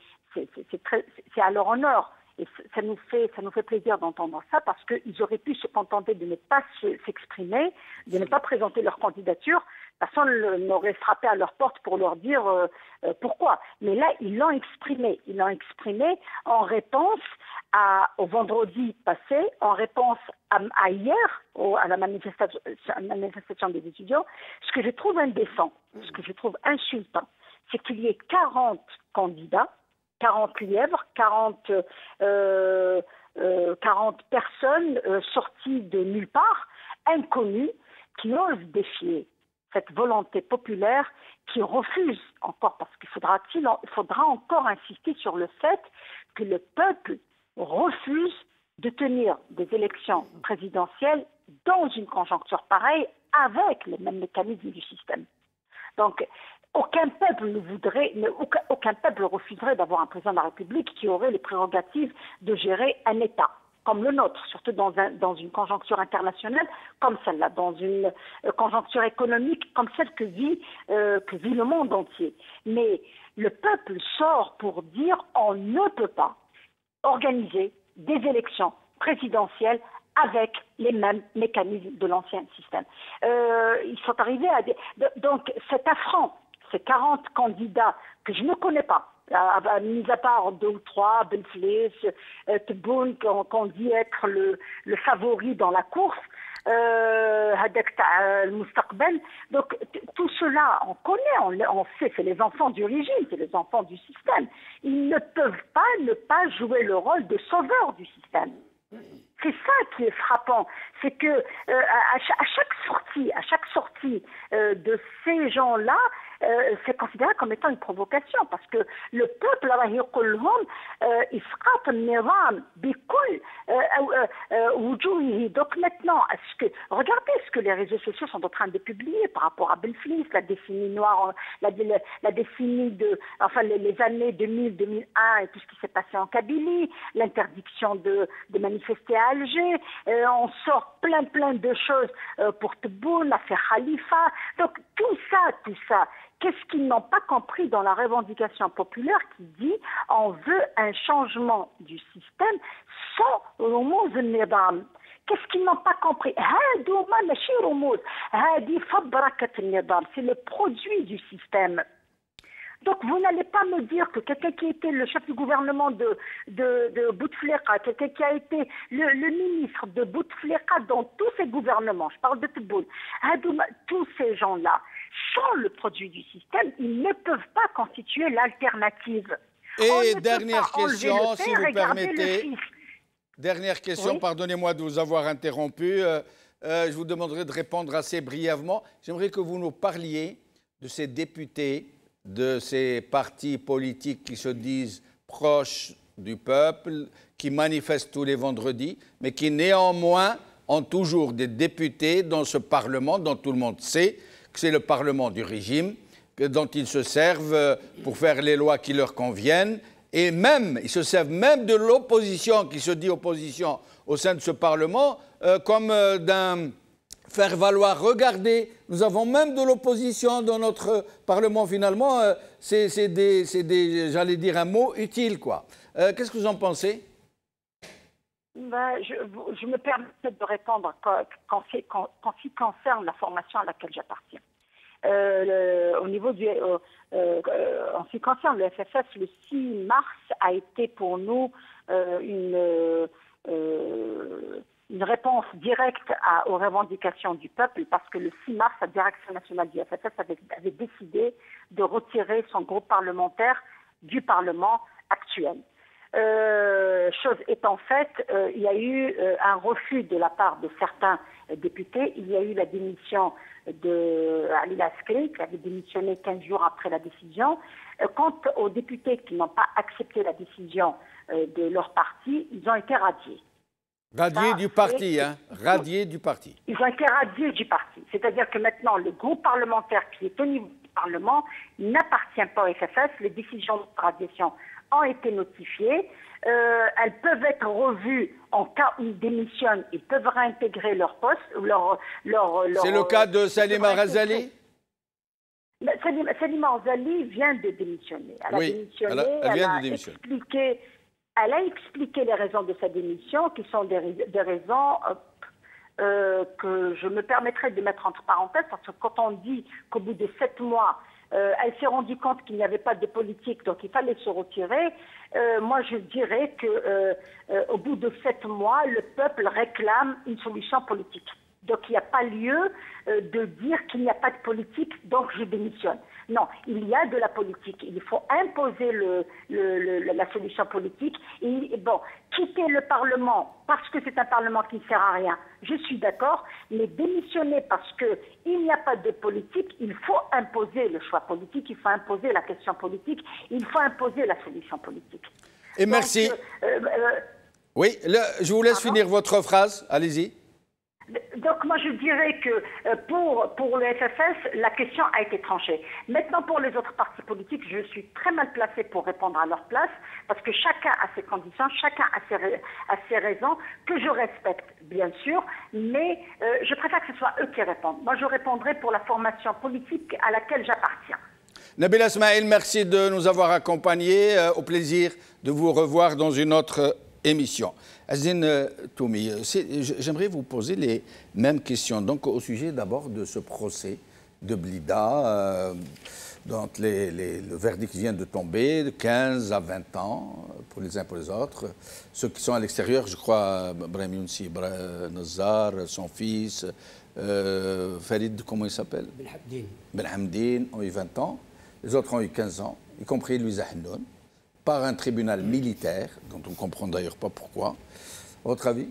à leur honneur. Et ça nous fait plaisir d'entendre ça parce qu'ils auraient pu se contenter de ne pas s'exprimer, de ne pas présenter leur candidature. Personne n'aurait frappé à leur porte pour leur dire pourquoi. Mais là, ils l'ont exprimé. Ils l'ont exprimé en réponse au vendredi passé, en réponse à hier, à la manifestation des étudiants. Ce que je trouve indécent, ce que je trouve insultant, c'est qu'il y ait 40 candidats, 40 lièvres, 40 personnes sorties de nulle part, inconnues, qui osent défier cette volonté populaire, qui refuse encore, parce qu'il faudra encore insister sur le fait que le peuple refuse de tenir des élections présidentielles dans une conjoncture pareille avec les mêmes mécanismes du système. Donc, aucun peuple refuserait d'avoir un président de la République qui aurait les prérogatives de gérer un État comme le nôtre, surtout dans une conjoncture internationale comme celle-là, dans une conjoncture économique comme celle que vit le monde entier. Mais le peuple sort pour dire on ne peut pas organiser des élections présidentielles avec les mêmes mécanismes de l'ancien système. Ils sont arrivés à donc cet affront, ces 40 candidats que je ne connais pas, mis à part 2 ou 3, Benflis, Tebboune, qu'on dit être le favori dans la course, donc tout cela, on connaît, on sait, c'est les enfants du régime, c'est les enfants du système. Ils ne peuvent pas ne pas jouer le rôle de sauveur du système. C'est ça qui est frappant, c'est que à chaque sortie de ces gens-là, c'est considéré comme étant une provocation, parce que le peuple donc maintenant, regardez ce que les réseaux sociaux sont en train de publier par rapport à Benflis, la décennie noire, la décennie les années 2000, 2001 et tout ce qui s'est passé en Kabylie, l'interdiction de manifester à Alger, on sort plein de choses pour Tebboune, l'affaire Khalifa, donc tout ça. Qu'est-ce qu'ils n'ont pas compris dans la revendication populaire qui dit on veut un changement du système sans رموز النظام. Qu'est-ce qu'ils n'ont pas compris? C'est le produit du système. Donc vous n'allez pas me dire que quelqu'un qui était le chef du gouvernement de Bouteflika, quelqu'un qui a été le ministre de Bouteflika dans tous ces gouvernements, je parle de Tebboune, tous ces gens-là sont le produit du système, ils ne peuvent pas constituer l'alternative. Et dernière question, si vous permettez. Dernière question, oui. Pardonnez-moi de vous avoir interrompu. Je vous demanderai de répondre assez brièvement. J'aimerais que vous nous parliez de ces députés, de ces partis politiques qui se disent proches du peuple, qui manifestent tous les vendredis, mais qui néanmoins ont toujours des députés dans ce Parlement dont tout le monde sait que c'est le Parlement du régime, dont ils se servent pour faire les lois qui leur conviennent. Et même, ils se servent même de l'opposition, qui se dit opposition au sein de ce Parlement, comme d'un faire valoir. Regardez, nous avons même de l'opposition dans notre Parlement, finalement. C'est j'allais dire, un mot utile, quoi. Qu'est-ce que vous en pensez? Je me permets de répondre quand ce qui concerne la formation à laquelle j'appartiens. Au niveau en ce qui concerne le FFF, le 6 mars a été pour nous une réponse directe aux revendications du peuple, parce que le 6 mars, la direction nationale du FFS avait décidé de retirer son groupe parlementaire du Parlement actuel. Chose étant faite, il y a eu un refus de la part de certains députés. Il y a eu la démission d'Ali Askeri, qui avait démissionné 15 jours après la décision. Quant aux députés qui n'ont pas accepté la décision de leur parti, ils ont été radiés. Radiés du parti, hein? Radiés du parti. Ils ont été radiés du parti. C'est-à-dire que maintenant, le groupe parlementaire qui est au niveau du Parlement n'appartient pas au FFS. Les décisions de radiation ont été notifiées. Elles peuvent être revues en cas où ils démissionnent. Ils peuvent réintégrer leur poste. C'est le cas de Salima Razali? Salima Razali vient de démissionner. Elle a démissionné, elle a expliqué les raisons de sa démission, qui sont des raisons que je me permettrai de mettre entre parenthèses, parce que quand on dit qu'au bout de 7 mois, elle s'est rendue compte qu'il n'y avait pas de politique, donc il fallait se retirer. Moi, je dirais qu'au bout de 7 mois, le peuple réclame une solution politique. Donc, il n'y a pas lieu de dire qu'il n'y a pas de politique, donc je démissionne. Non, il y a de la politique. Il faut imposer la solution politique. Et bon, quitter le Parlement parce que c'est un Parlement qui ne sert à rien, je suis d'accord, mais démissionner parce qu'il n'y a pas de politique, il faut imposer le choix politique, il faut imposer la question politique, il faut imposer la solution politique. Et donc, merci. Oui, je vous laisse finir votre phrase, allez-y. Donc moi je dirais que pour le FFS, la question a été tranchée. Maintenant pour les autres partis politiques, je suis très mal placée pour répondre à leur place, parce que chacun a ses conditions, chacun a ses raisons, que je respecte bien sûr, mais je préfère que ce soit eux qui répondent. Moi je répondrai pour la formation politique à laquelle j'appartiens. Nabila Smaïl, merci de nous avoir accompagnés. Au plaisir de vous revoir dans une autre émission. Azzine Toumi, j'aimerais vous poser les mêmes questions. Donc, au sujet d'abord de ce procès de Blida, dont le verdict vient de tomber, de 15 à 20 ans pour les uns et pour les autres. Ceux qui sont à l'extérieur, je crois, Brahim Younsi, Nazar, son fils, Farid, comment il s'appelle? Benhamdine, ont eu 20 ans. Les autres ont eu 15 ans, y compris Louisa Hennoun, par un tribunal militaire, dont on ne comprend d'ailleurs pas pourquoi. Votre avis?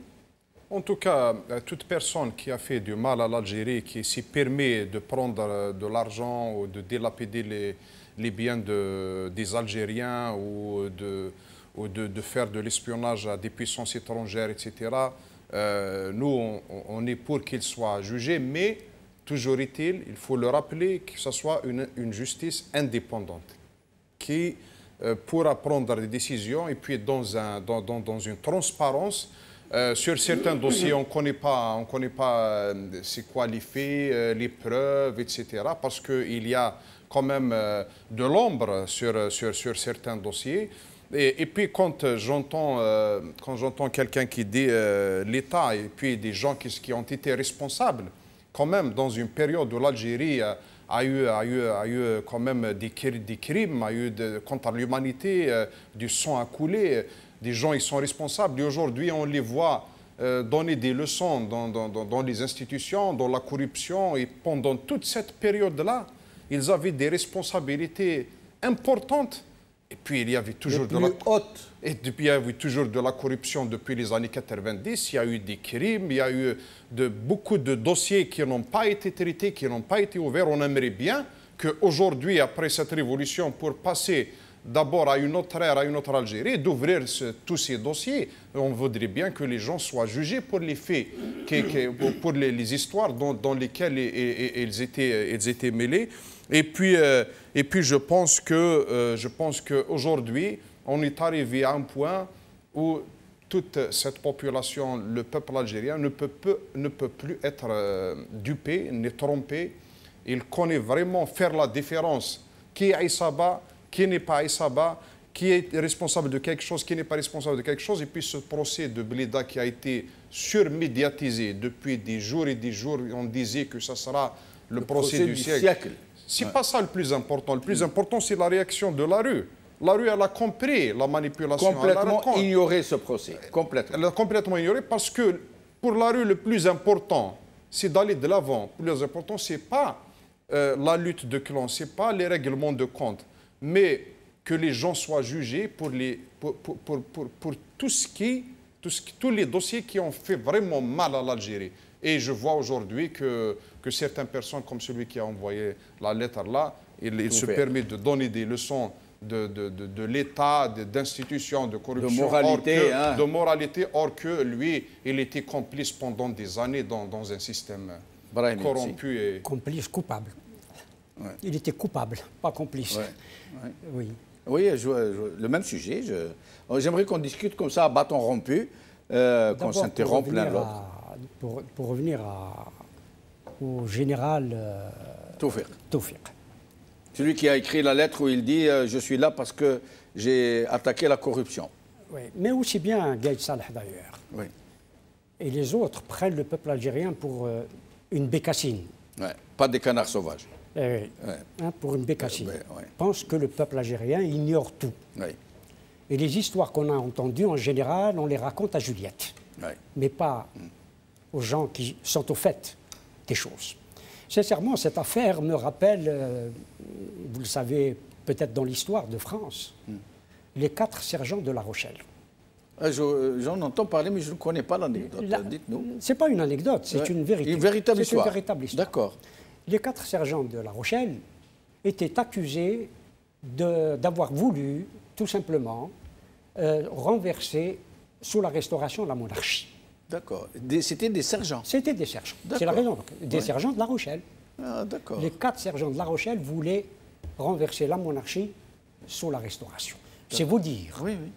En tout cas, toute personne qui a fait du mal à l'Algérie, qui s'y permet de prendre de l'argent ou de dilapider les biens des Algériens ou de faire de l'espionnage à des puissances étrangères, etc., nous, on est pour qu'il soit jugé, mais toujours est-il, il faut le rappeler, que ce soit une justice indépendante qui pourra prendre des décisions et puis dans une transparence. Sur certains dossiers, on ne connaît pas c'est quoi les faits, les preuves, etc. Parce qu'il y a quand même de l'ombre sur certains dossiers. Et puis quand j'entends quelqu'un qui dit l'État et puis des gens qui ont été responsables, quand même dans une période où l'Algérie a eu quand même des crimes, a eu contre l'humanité, du sang à couler. Des gens, ils sont responsables. Et aujourd'hui, on les voit donner des leçons dans les institutions, dans la corruption. Et pendant toute cette période-là, ils avaient des responsabilités importantes. Et puis, il y avait toujours il y avait toujours de la corruption depuis les années 90. Il y a eu des crimes, il y a eu beaucoup de dossiers qui n'ont pas été traités, qui n'ont pas été ouverts. On aimerait bien qu'aujourd'hui, après cette révolution, pour passer d'abord à une autre ère, à une autre Algérie, d'ouvrir tous ces dossiers. On voudrait bien que les gens soient jugés pour les faits, pour les histoires dans lesquelles ils étaient mêlés. Et puis je pense qu'aujourd'hui, on est arrivé à un point où toute cette population, le peuple algérien, ne peut plus être dupé, ni trompé. Il connaît vraiment faire la différence. Qui est Aïssaba, qui n'est pas Aïssaba, qui est responsable de quelque chose, qui n'est pas responsable de quelque chose. Et puis ce procès de Blida qui a été surmédiatisé depuis des jours et des jours, on disait que ça sera le procès du siècle. C'est pas ça le plus important. Le plus important, c'est la réaction de la rue. La rue, elle a compris la manipulation. Complètement ignoré ce procès. Complètement. Elle a complètement ignoré parce que pour la rue, le plus important, c'est d'aller de l'avant. Le plus important, ce n'est pas la lutte de clans, ce n'est pas les règlements de compte, mais que les gens soient jugés pour tous les dossiers qui ont fait vraiment mal à l'Algérie. Et je vois aujourd'hui que certaines personnes, comme celui qui a envoyé la lettre là, il se permet de donner des leçons de l'État, d'institutions, de corruption, de moralité, or que lui, il était complice pendant des années dans un système corrompu. Et... Complice, coupable. Ouais. Il était coupable, pas complice. Ouais. Ouais. Oui. Oui, le même sujet. J'aimerais qu'on discute comme ça, à bâton rompu, qu'on s'interrompe l'un l'autre. Pour revenir au général Tawfiq. Celui qui a écrit la lettre où il dit « Je suis là parce que j'ai attaqué la corruption ». Oui, mais aussi bien Gaïd Salah d'ailleurs. Oui. Et les autres prennent le peuple algérien pour une bécassine. Ouais, pas des canards sauvages. Oui, hein, pour une bécassine. Pensent que le peuple algérien ignore tout. Oui. Et les histoires qu'on a entendues, en général, on les raconte à Juliette. Oui. Mais pas aux gens qui sont au fait des choses. Sincèrement, cette affaire me rappelle, vous le savez peut-être dans l'histoire de France, les 4 sergents de La Rochelle. J'en entends parler, mais je ne connais pas l'anecdote. Dites-nous. Ce n'est pas une anecdote, c'est une vérité. Une véritable histoire. C'est une véritable histoire. D'accord. Les 4 sergents de La Rochelle étaient accusés d'avoir voulu, tout simplement, renverser sous la Restauration la monarchie. D'accord. C'était des sergents. C'était des sergents. C'est la raison. Des sergents de La Rochelle. Ah, d'accord. Les 4 sergents de La Rochelle voulaient renverser la monarchie sous la Restauration. C'est vous dire. Oui, oui.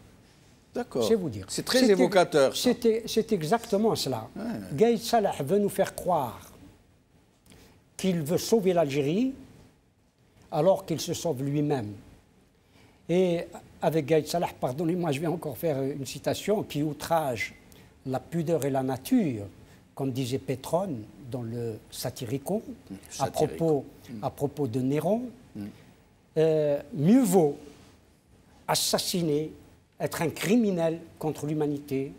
D'accord. C'est vous dire. C'est très évocateur. C'est exactement cela. Ouais. Gaïd Salah veut nous faire croire qu'il veut sauver l'Algérie alors qu'il se sauve lui-même. Et avec Gaïd Salah, pardonnez-moi, je vais encore faire une citation qui outrage la pudeur et la nature, comme disait Pétrone dans le Satyricon, à propos de Néron. Mieux vaut assassiner, être un criminel contre l'humanité,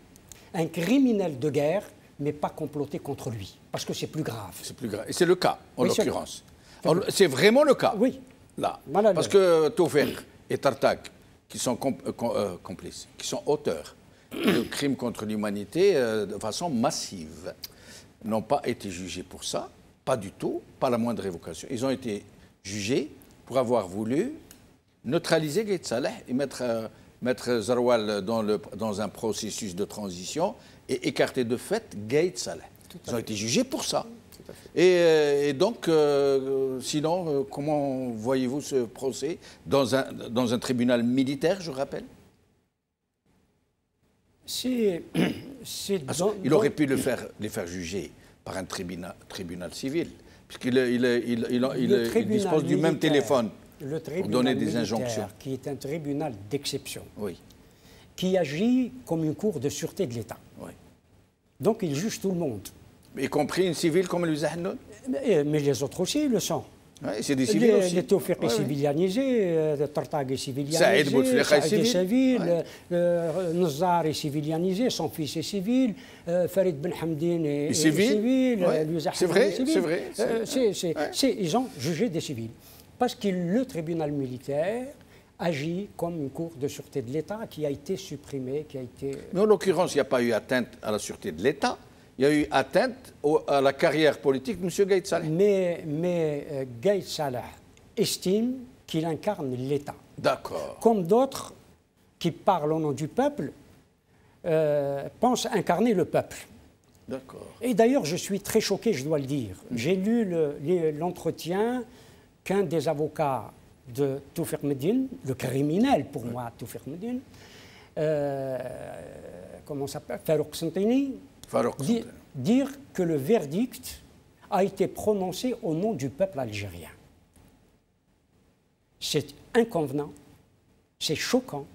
un criminel de guerre, mais pas comploter contre lui, parce que c'est plus grave. C'est plus grave. Et c'est le cas, en l'occurrence. C'est vraiment le cas. Oui. Là. Voilà, parce que Tawfiq et Tartak, qui sont complices, qui sont auteurs de crimes contre l'humanité de façon massive, n'ont pas été jugés pour ça, pas du tout, pas la moindre évocation. Ils ont été jugés pour avoir voulu neutraliser Gaïd Salah et mettre Zaroual dans un processus de transition et écarter de fait Gaïd Salah. Ils ont été jugés pour ça. Et donc, sinon, comment voyez-vous ce procès dans un tribunal militaire, je rappelle? Il aurait pu les faire juger par un tribunal civil, puisqu'il dispose du même téléphone pour donner des injonctions. Qui est un tribunal d'exception, oui, qui agit comme une cour de sûreté de l'État. Oui. Donc il juge tout le monde. Y compris une civile comme Louisa Hannoun? Mais les autres aussi le sont. Oui, c'est des civils aussi. Les Tawfiq est civilianisé, Tartag est civilianisé, Saïd Bouteflika est civil, Nazar est civilianisé, son fils est civil, Farid Ben Hamdine est civil, c'est vrai, c'est vrai. Ils ont jugé des civils. Parce que le tribunal militaire agit comme une cour de sûreté de l'État qui a été supprimée, qui a été... Mais en l'occurrence, il n'y a pas eu atteinte à la sûreté de l'État. Il y a eu atteinte à la carrière politique de M. Gaïd Salah. Mais Gaïd Salah estime qu'il incarne l'État. D'accord. Comme d'autres qui parlent au nom du peuple pensent incarner le peuple. D'accord. Et d'ailleurs, je suis très choqué, je dois le dire. J'ai lu l'entretien qu'un des avocats de Tawfiq Medine, le criminel pour moi, Tawfiq Medine, comment ça s'appelle, Farouk Santini, dire que le verdict a été prononcé au nom du peuple algérien. C'est inconvenant, c'est choquant,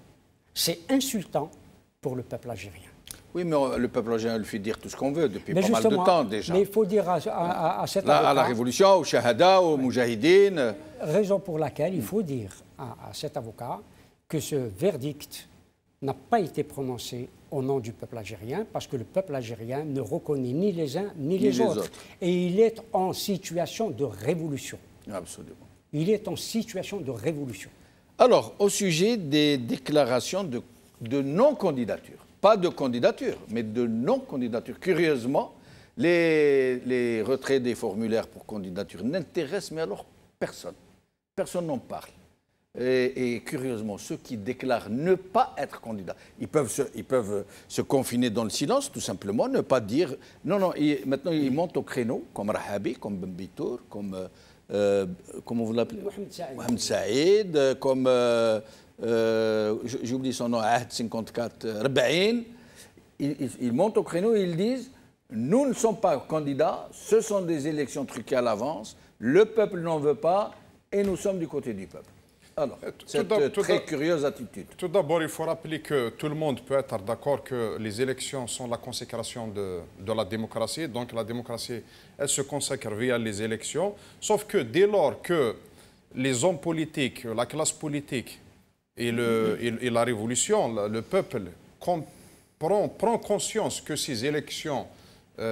c'est insultant pour le peuple algérien. Oui, mais le peuple algérien lui fait dire tout ce qu'on veut depuis pas mal de temps déjà. Mais il faut dire à cet avocat... À la Révolution, au Shahada, au Moujahidine... Raison pour laquelle il faut dire à cet avocat que ce verdict n'a pas été prononcé au nom du peuple algérien parce que le peuple algérien ne reconnaît ni les uns ni les autres. Et il est en situation de révolution. Absolument. Il est en situation de révolution. Alors, au sujet des déclarations de non-candidature, pas de candidature, mais de non-candidature, curieusement, les retraits des formulaires pour candidature n'intéressent mais alors personne. Personne n'en parle. Et curieusement, ceux qui déclarent ne pas être candidats, ils peuvent se confiner dans le silence, tout simplement, ne pas dire... Non, non, maintenant ils montent au créneau, comme Rahabi, comme Bembitour, comme... comment vous l'appelez? Mohamed Saïd, comme... j'oublie son nom, Ahd 54, Rabaïn. Ils montent au créneau et ils disent, nous ne sommes pas candidats, ce sont des élections truquées à l'avance, le peuple n'en veut pas et nous sommes du côté du peuple. Alors, cette très curieuse attitude. Tout d'abord, il faut rappeler que tout le monde peut être d'accord que les élections sont la consécration de la démocratie. Donc la démocratie, elle se consacre via les élections. Sauf que dès lors que les hommes politiques, la classe politique et la révolution, le peuple prend conscience que ces élections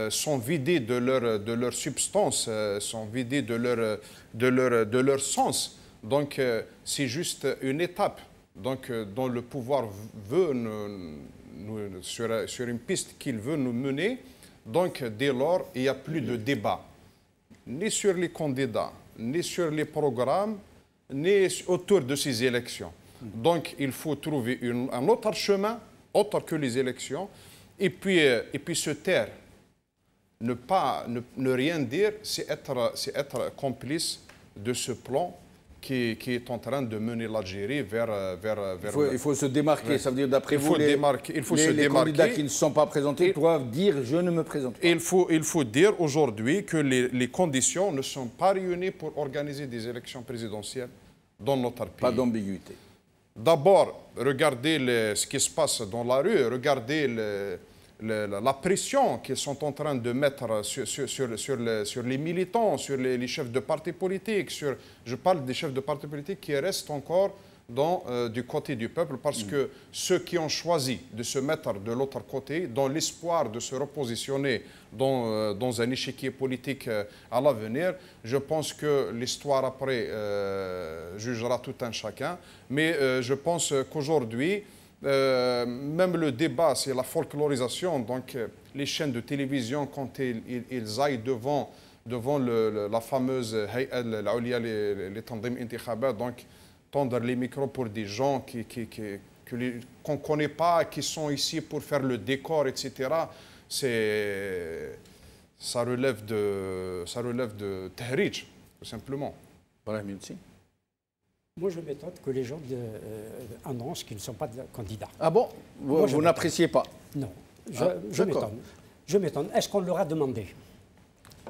sont vidées de leur substance, sont vidées de leur sens. Donc, c'est juste une étape dont le pouvoir veut sur une piste qu'il veut nous mener. Donc, dès lors, il n'y a plus de débat, ni sur les candidats, ni sur les programmes, ni autour de ces élections. Donc, il faut trouver un autre chemin, autre que les élections, et puis se taire. Ne rien dire, c'est être complice de ce plan qui est en train de mener l'Algérie vers... Il faut se démarquer, ça veut dire d'après vous, les candidats qui ne sont pas présentés doivent dire « je ne me présente pas ». Il faut dire aujourd'hui que les conditions ne sont pas réunies pour organiser des élections présidentielles dans notre pays. Pas d'ambiguïté. D'abord, regardez ce qui se passe dans la rue, regardez la pression qu'ils sont en train de mettre sur les militants, sur les chefs de partis politiques. Je parle des chefs de partis politiques qui restent encore du côté du peuple parce que ceux qui ont choisi de se mettre de l'autre côté, dans l'espoir de se repositionner dans un échiquier politique à l'avenir, je pense que l'histoire après jugera tout un chacun. Mais je pense qu'aujourd'hui, même le débat, c'est la folklorisation. Donc, les chaînes de télévision, quand ils aillent devant la fameuse Hay'at al-Awliya les Tandim Intikhabat, donc tendre les micros pour des gens qu'on ne connaît pas, qui sont ici pour faire le décor, etc. Ça relève de Tahrij, tout simplement. Voilà, merci. Moi, je m'étonne que les gens annoncent qu'ils ne sont pas candidats. Ah bon? Vous n'appréciez pas? Non. Je m'étonne. Est-ce qu'on leur a demandé?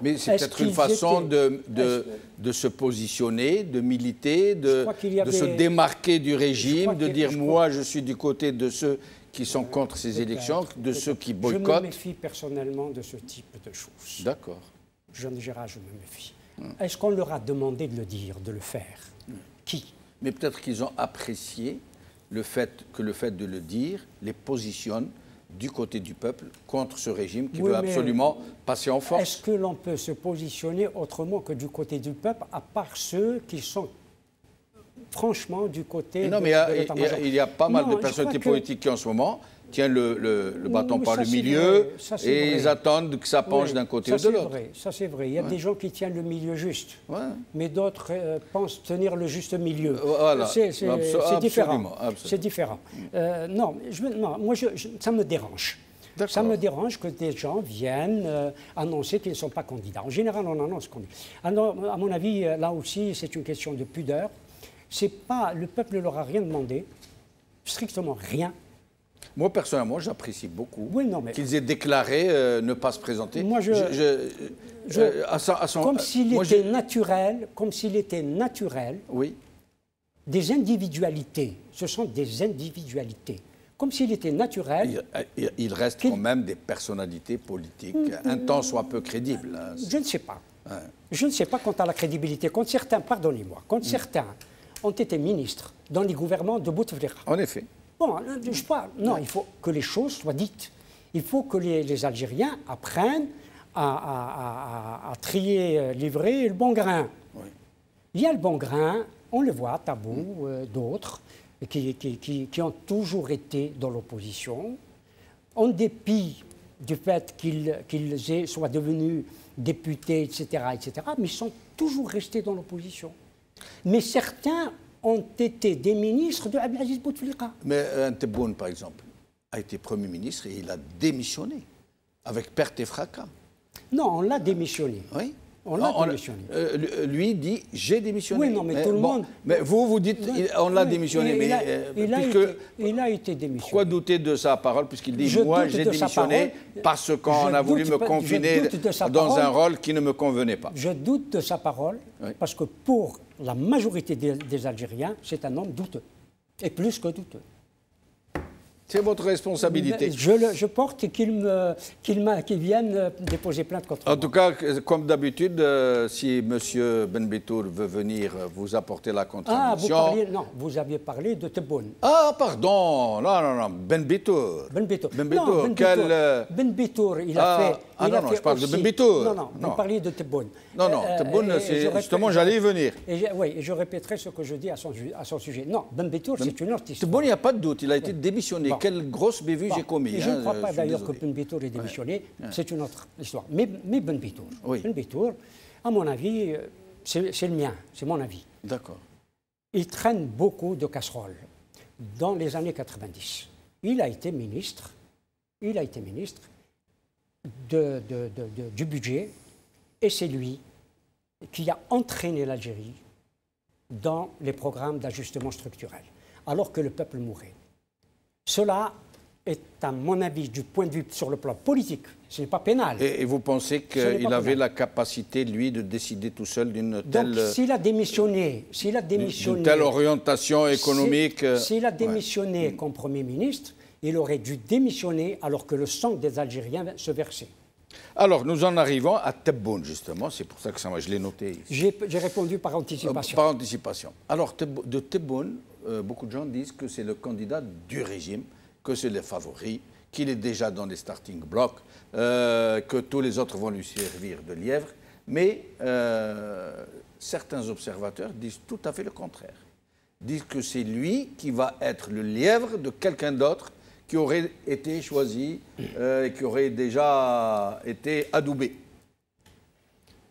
Mais c'est peut-être une façon de se positionner, de militer, de se démarquer du régime, de dire moi je suis du côté de ceux qui sont contre ces élections, de ceux qui boycottent. Je me méfie personnellement de ce type de choses. D'accord. Jean Gérard, je me méfie. Est-ce qu'on leur a demandé de le dire, de le faire? Qui? Mais peut-être qu'ils ont apprécié le fait de le dire les positionne du côté du peuple contre ce régime qui veut absolument passer en force. Est-ce que l'on peut se positionner autrement que du côté du peuple, à part ceux qui sont franchement du côté de l'état-major? Il y a pas mal de personnalités politiques qui en ce moment tiennent le bâton par le milieu et ils attendent que ça penche d'un côté ou de l'autre. Ça c'est vrai. Il y a des gens qui tiennent le milieu juste, mais d'autres pensent tenir le juste milieu. Voilà. C'est différent. C'est différent. Moi ça me dérange. Ça me dérange que des gens viennent annoncer qu'ils ne sont pas candidats. En général, on annonce qu'on est. Alors, à mon avis, là aussi, c'est une question de pudeur. Le peuple ne leur a rien demandé, strictement rien. Moi, personnellement, j'apprécie beaucoup qu'ils aient déclaré ne pas se présenter. Moi, comme s'il était naturel, des individualités, ce sont des individualités. Comme s'il était naturel... Il reste quand même des personnalités politiques, un temps soit peu crédibles. Je ne sais pas. Je ne sais pas quant à la crédibilité. Quand certains, pardonnez-moi, quand certains ont été ministres dans les gouvernements de Bouteflika. En effet. Bon, je parle. Non, il faut que les choses soient dites. Il faut que les Algériens apprennent à trier l'ivraie et le bon grain. Oui. Il y a le bon grain, on le voit, Tabou, d'autres, qui ont toujours été dans l'opposition, en dépit du fait qu'ils soient devenus députés, etc., mais ils sont toujours restés dans l'opposition. Mais certains ont été des ministres de Abdelaziz Bouteflika. Mais Tebboune, par exemple, a été Premier ministre et il a démissionné, avec perte et fracas. Non, on l'a démissionné. Oui. On l'a démissionné. Lui dit j'ai démissionné. Oui, non, mais tout le monde. Mais vous dites on l'a démissionné. Il a été démissionné. Pourquoi douter de sa parole puisqu'il dit moi j'ai démissionné parce qu'on a voulu me confiner dans un rôle qui ne me convenait pas. Je doute de sa parole parce que pour la majorité des Algériens, c'est un homme douteux. Et plus que douteux. C'est votre responsabilité. Je porte qu'il vienne déposer plainte contre moi. En tout cas, comme d'habitude, si M. Benbitour veut venir vous apporter la contradiction... vous aviez parlé de Tebboune. Ah, pardon. Non. Benbitour. Benbitour, il a fait... non, je parle de Benbitour. Non, vous parliez de Tebboune. Non, Tebboune, justement, j'allais y venir. Oui, et je répéterai ce que je dis à son sujet. Non, Benbitour, c'est une autre histoire. Tebboune, il n'y a pas de doute, il a été démissionné. Quelle grosse bévue j'ai commis. Je ne crois pas d'ailleurs que Benbitour ait démissionné, c'est une autre histoire. Mais Benbitour, à mon avis, c'est le mien, c'est mon avis. D'accord. Il traîne beaucoup de casseroles dans les années 90. Il a été ministre du budget et c'est lui qui a entraîné l'Algérie dans les programmes d'ajustement structurel, alors que le peuple mourait. Cela est, à mon avis, du point de vue sur le plan politique, ce n'est pas pénal. Et vous pensez qu'il avait la capacité, lui, de décider tout seul d'une telle... Donc, s'il a démissionné... D'une telle orientation économique... S'il a démissionné comme Premier ministre, il aurait dû démissionner alors que le sang des Algériens se versait. Alors, nous en arrivons à Tebboune, justement. C'est pour ça que je l'ai noté ici. J'ai répondu par anticipation. Par anticipation. Alors, de Tebboune, beaucoup de gens disent que c'est le candidat du régime, que c'est le favori, qu'il est déjà dans les starting blocks, que tous les autres vont lui servir de lièvre. Mais certains observateurs disent tout à fait le contraire. Disent que c'est lui qui va être le lièvre de quelqu'un d'autre qui aurait été choisi, qui aurait déjà été adoubé.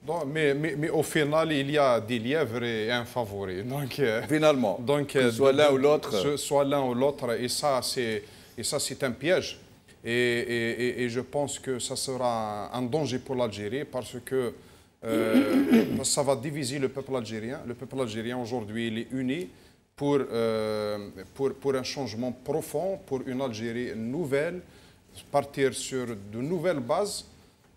Non, mais au final, il y a des lièvres et un favori. Donc, finalement, que soit l'un ou l'autre. Soit l'un ou l'autre, et ça, c'est un piège. Et je pense que ça sera un danger pour l'Algérie parce que ça va diviser le peuple algérien. Le peuple algérien, aujourd'hui, il est uni pour un changement profond, pour une Algérie nouvelle, partir sur de nouvelles bases.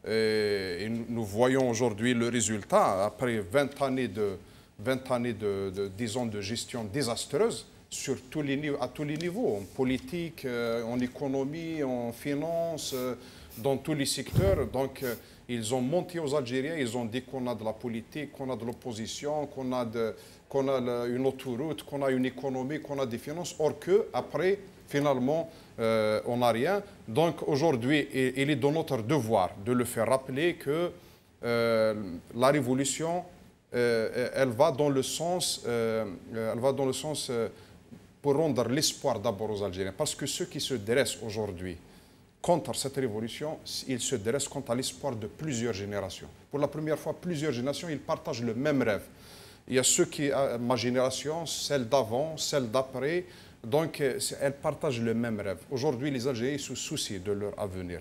Et nous voyons aujourd'hui le résultat, après 20 années disons, de gestion désastreuse à tous les niveaux, en politique, en économie, en finance, dans tous les secteurs. Donc, ils ont menti aux Algériens, ils ont dit qu'on a de la politique, qu'on a de l'opposition, qu'on a une autoroute, qu'on a une économie, qu'on a des finances, or que après, finalement, on n'a rien. Donc aujourd'hui, il est de notre devoir de le faire rappeler que la révolution, elle va dans le sens pour rendre l'espoir d'abord aux Algériens. Parce que ceux qui se dressent aujourd'hui contre cette révolution, ils se dressent contre l'espoir de plusieurs générations. Pour la première fois, plusieurs générations, ils partagent le même rêve. Il y a ceux qui, ma génération, celle d'avant, celle d'après, donc elles partagent le même rêve. Aujourd'hui, les Algériens se soucient de leur avenir.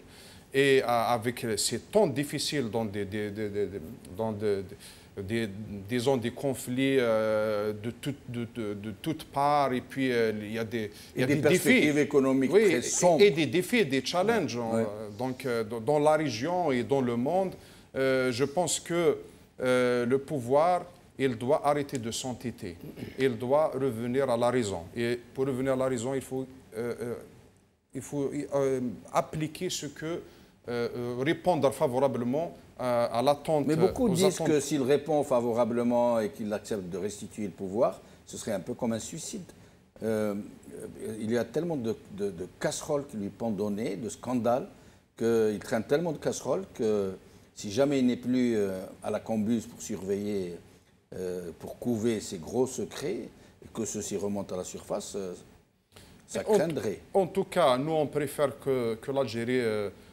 Et avec ces temps difficiles dans disons des conflits de toutes parts, et puis il y a des perspectives défis économiques très sombres. Et des défis, des challenges donc, dans la région et dans le monde. Je pense que le pouvoir, il doit arrêter de s'entêter. Il doit revenir à la raison. Et pour revenir à la raison, il faut appliquer ce que répondre favorablement à l'attente. Mais beaucoup disent que s'il répond favorablement et qu'il accepte de restituer le pouvoir, ce serait un peu comme un suicide. il y a tellement de casseroles qui lui pendonnées, de scandales, qu'il traîne tellement de casseroles que si jamais il n'est plus à la cambuse pour surveiller, pour couver ses gros secrets, et que ceci remonte à la surface, ça craindrait. En tout cas, nous, on préfère que l'Algérie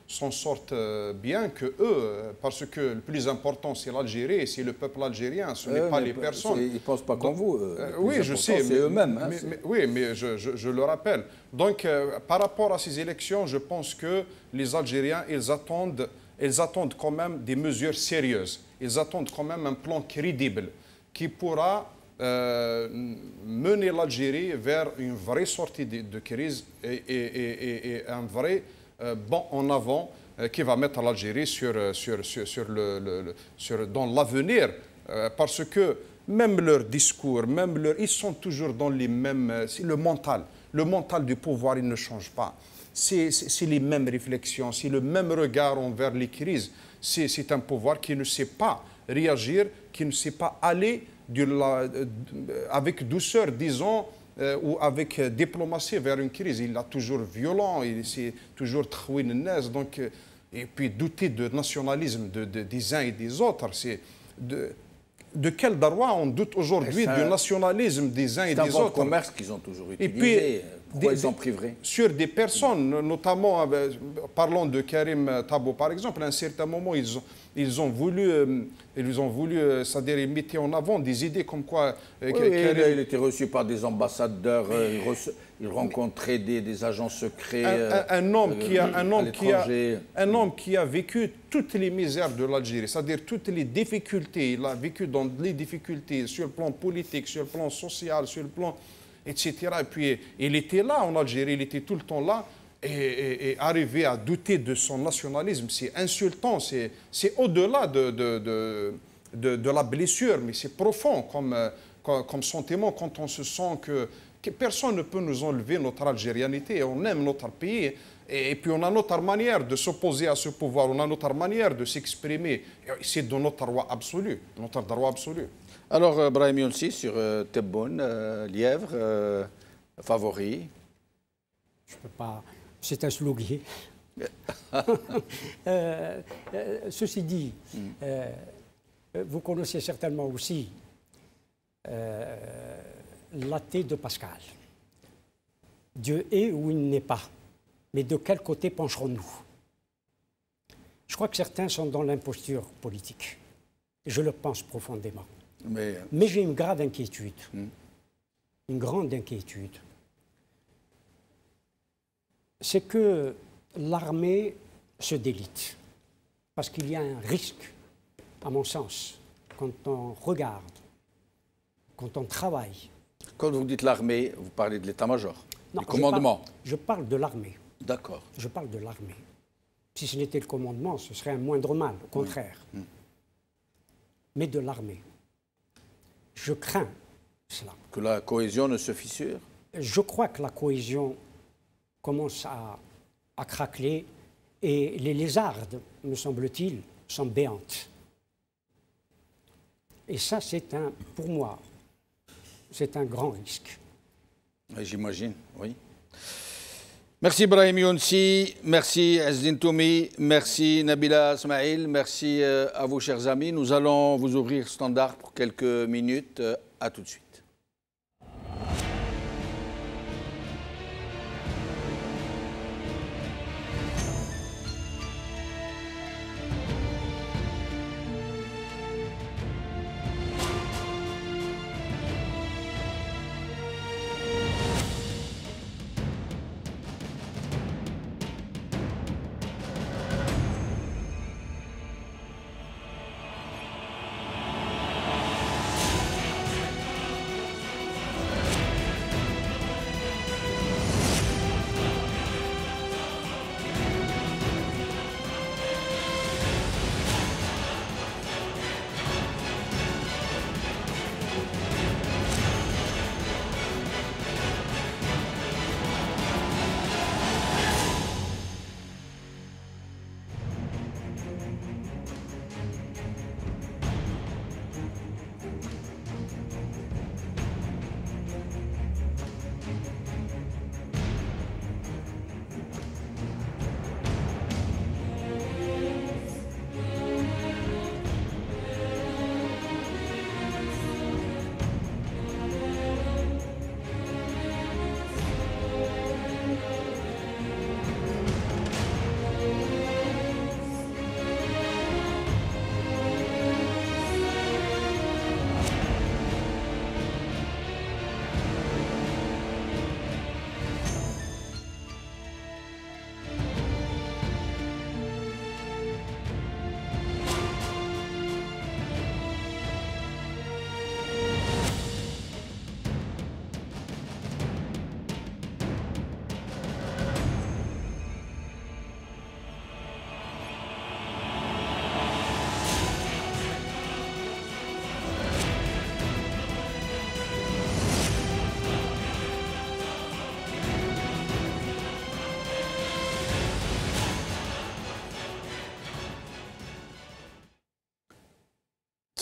s'en sorte bien que eux, parce que le plus important, c'est l'Algérie, c'est le peuple algérien, ce n'est pas les personnes. Ils ne pensent pas comme vous. Oui, je sais. C'est eux-mêmes. Hein, oui, mais je le rappelle. Donc, par rapport à ces élections, je pense que les Algériens, ils attendent quand même des mesures sérieuses. Ils attendent quand même un plan crédible qui pourra mener l'Algérie vers une vraie sortie de crise et un vrai bond en avant qui va mettre l'Algérie dans l'avenir. Parce que même leur discours, ils sont toujours dans les mêmes... C'est le mental du pouvoir, il ne change pas. C'est les mêmes réflexions, c'est le même regard envers les crises. C'est un pouvoir qui ne sait pas réagir, qui ne sait pas aller avec douceur, disons, ou avec diplomatie vers une crise. Il est toujours violent, c'est toujours tchouin-nes, donc et puis douter de nationalisme des uns et des autres. De quel droit on doute aujourd'hui du nationalisme des uns et des autres? C'est un commerce qu'ils ont toujours utilisé. Pourquoi ils en priveraient? Sur des personnes, notamment, parlons de Karim Tabou par exemple, à un certain moment, ils ont voulu, c'est-à-dire ils mettaient en avant des idées comme quoi... il était reçu par des ambassadeurs, il rencontrait des agents secrets. Un homme qui a vécu toutes les misères de l'Algérie, c'est-à-dire toutes les difficultés. Il a vécu dans les difficultés sur le plan politique, sur le plan social, sur le plan... etc. Et puis, il était là en Algérie, il était tout le temps là. Et arriver à douter de son nationalisme, c'est insultant, c'est au-delà de la blessure, mais c'est profond comme sentiment quand on se sent que personne ne peut nous enlever notre algérianité. On aime notre pays et puis on a notre manière de s'opposer à ce pouvoir, on a notre manière de s'exprimer. C'est de notre droit absolu, Alors, Brahim Younsi, sur Tebboune, Lièvre, favori? Je ne peux pas... C'est un slogan. Ceci dit, vous connaissez certainement aussi l'athée de Pascal. Dieu est ou il n'est pas. Mais de quel côté pencherons-nous? Je crois que certains sont dans l'imposture politique. Je le pense profondément. Mais j'ai une grave inquiétude. Une grande inquiétude. C'est que l'armée se délite. Parce qu'il y a un risque, à mon sens, quand on regarde, quand on travaille. Quand vous dites l'armée, vous parlez de l'état-major, du commandement. Je parle de l'armée. D'accord. Je parle de l'armée. Si ce n'était le commandement, ce serait un moindre mal, au contraire. Mais de l'armée. Je crains cela. Que la cohésion ne se fissure? Je crois que la cohésion commence à craqueler et les lézardes, me semble-t-il, sont béantes. Et ça, pour moi, c'est un grand risque. J'imagine, oui. Merci Brahim Younsi, merci Ezzine Toumi, merci Nabila Smaïl, merci à vous chers amis. Nous allons vous ouvrir Standard pour quelques minutes. À tout de suite.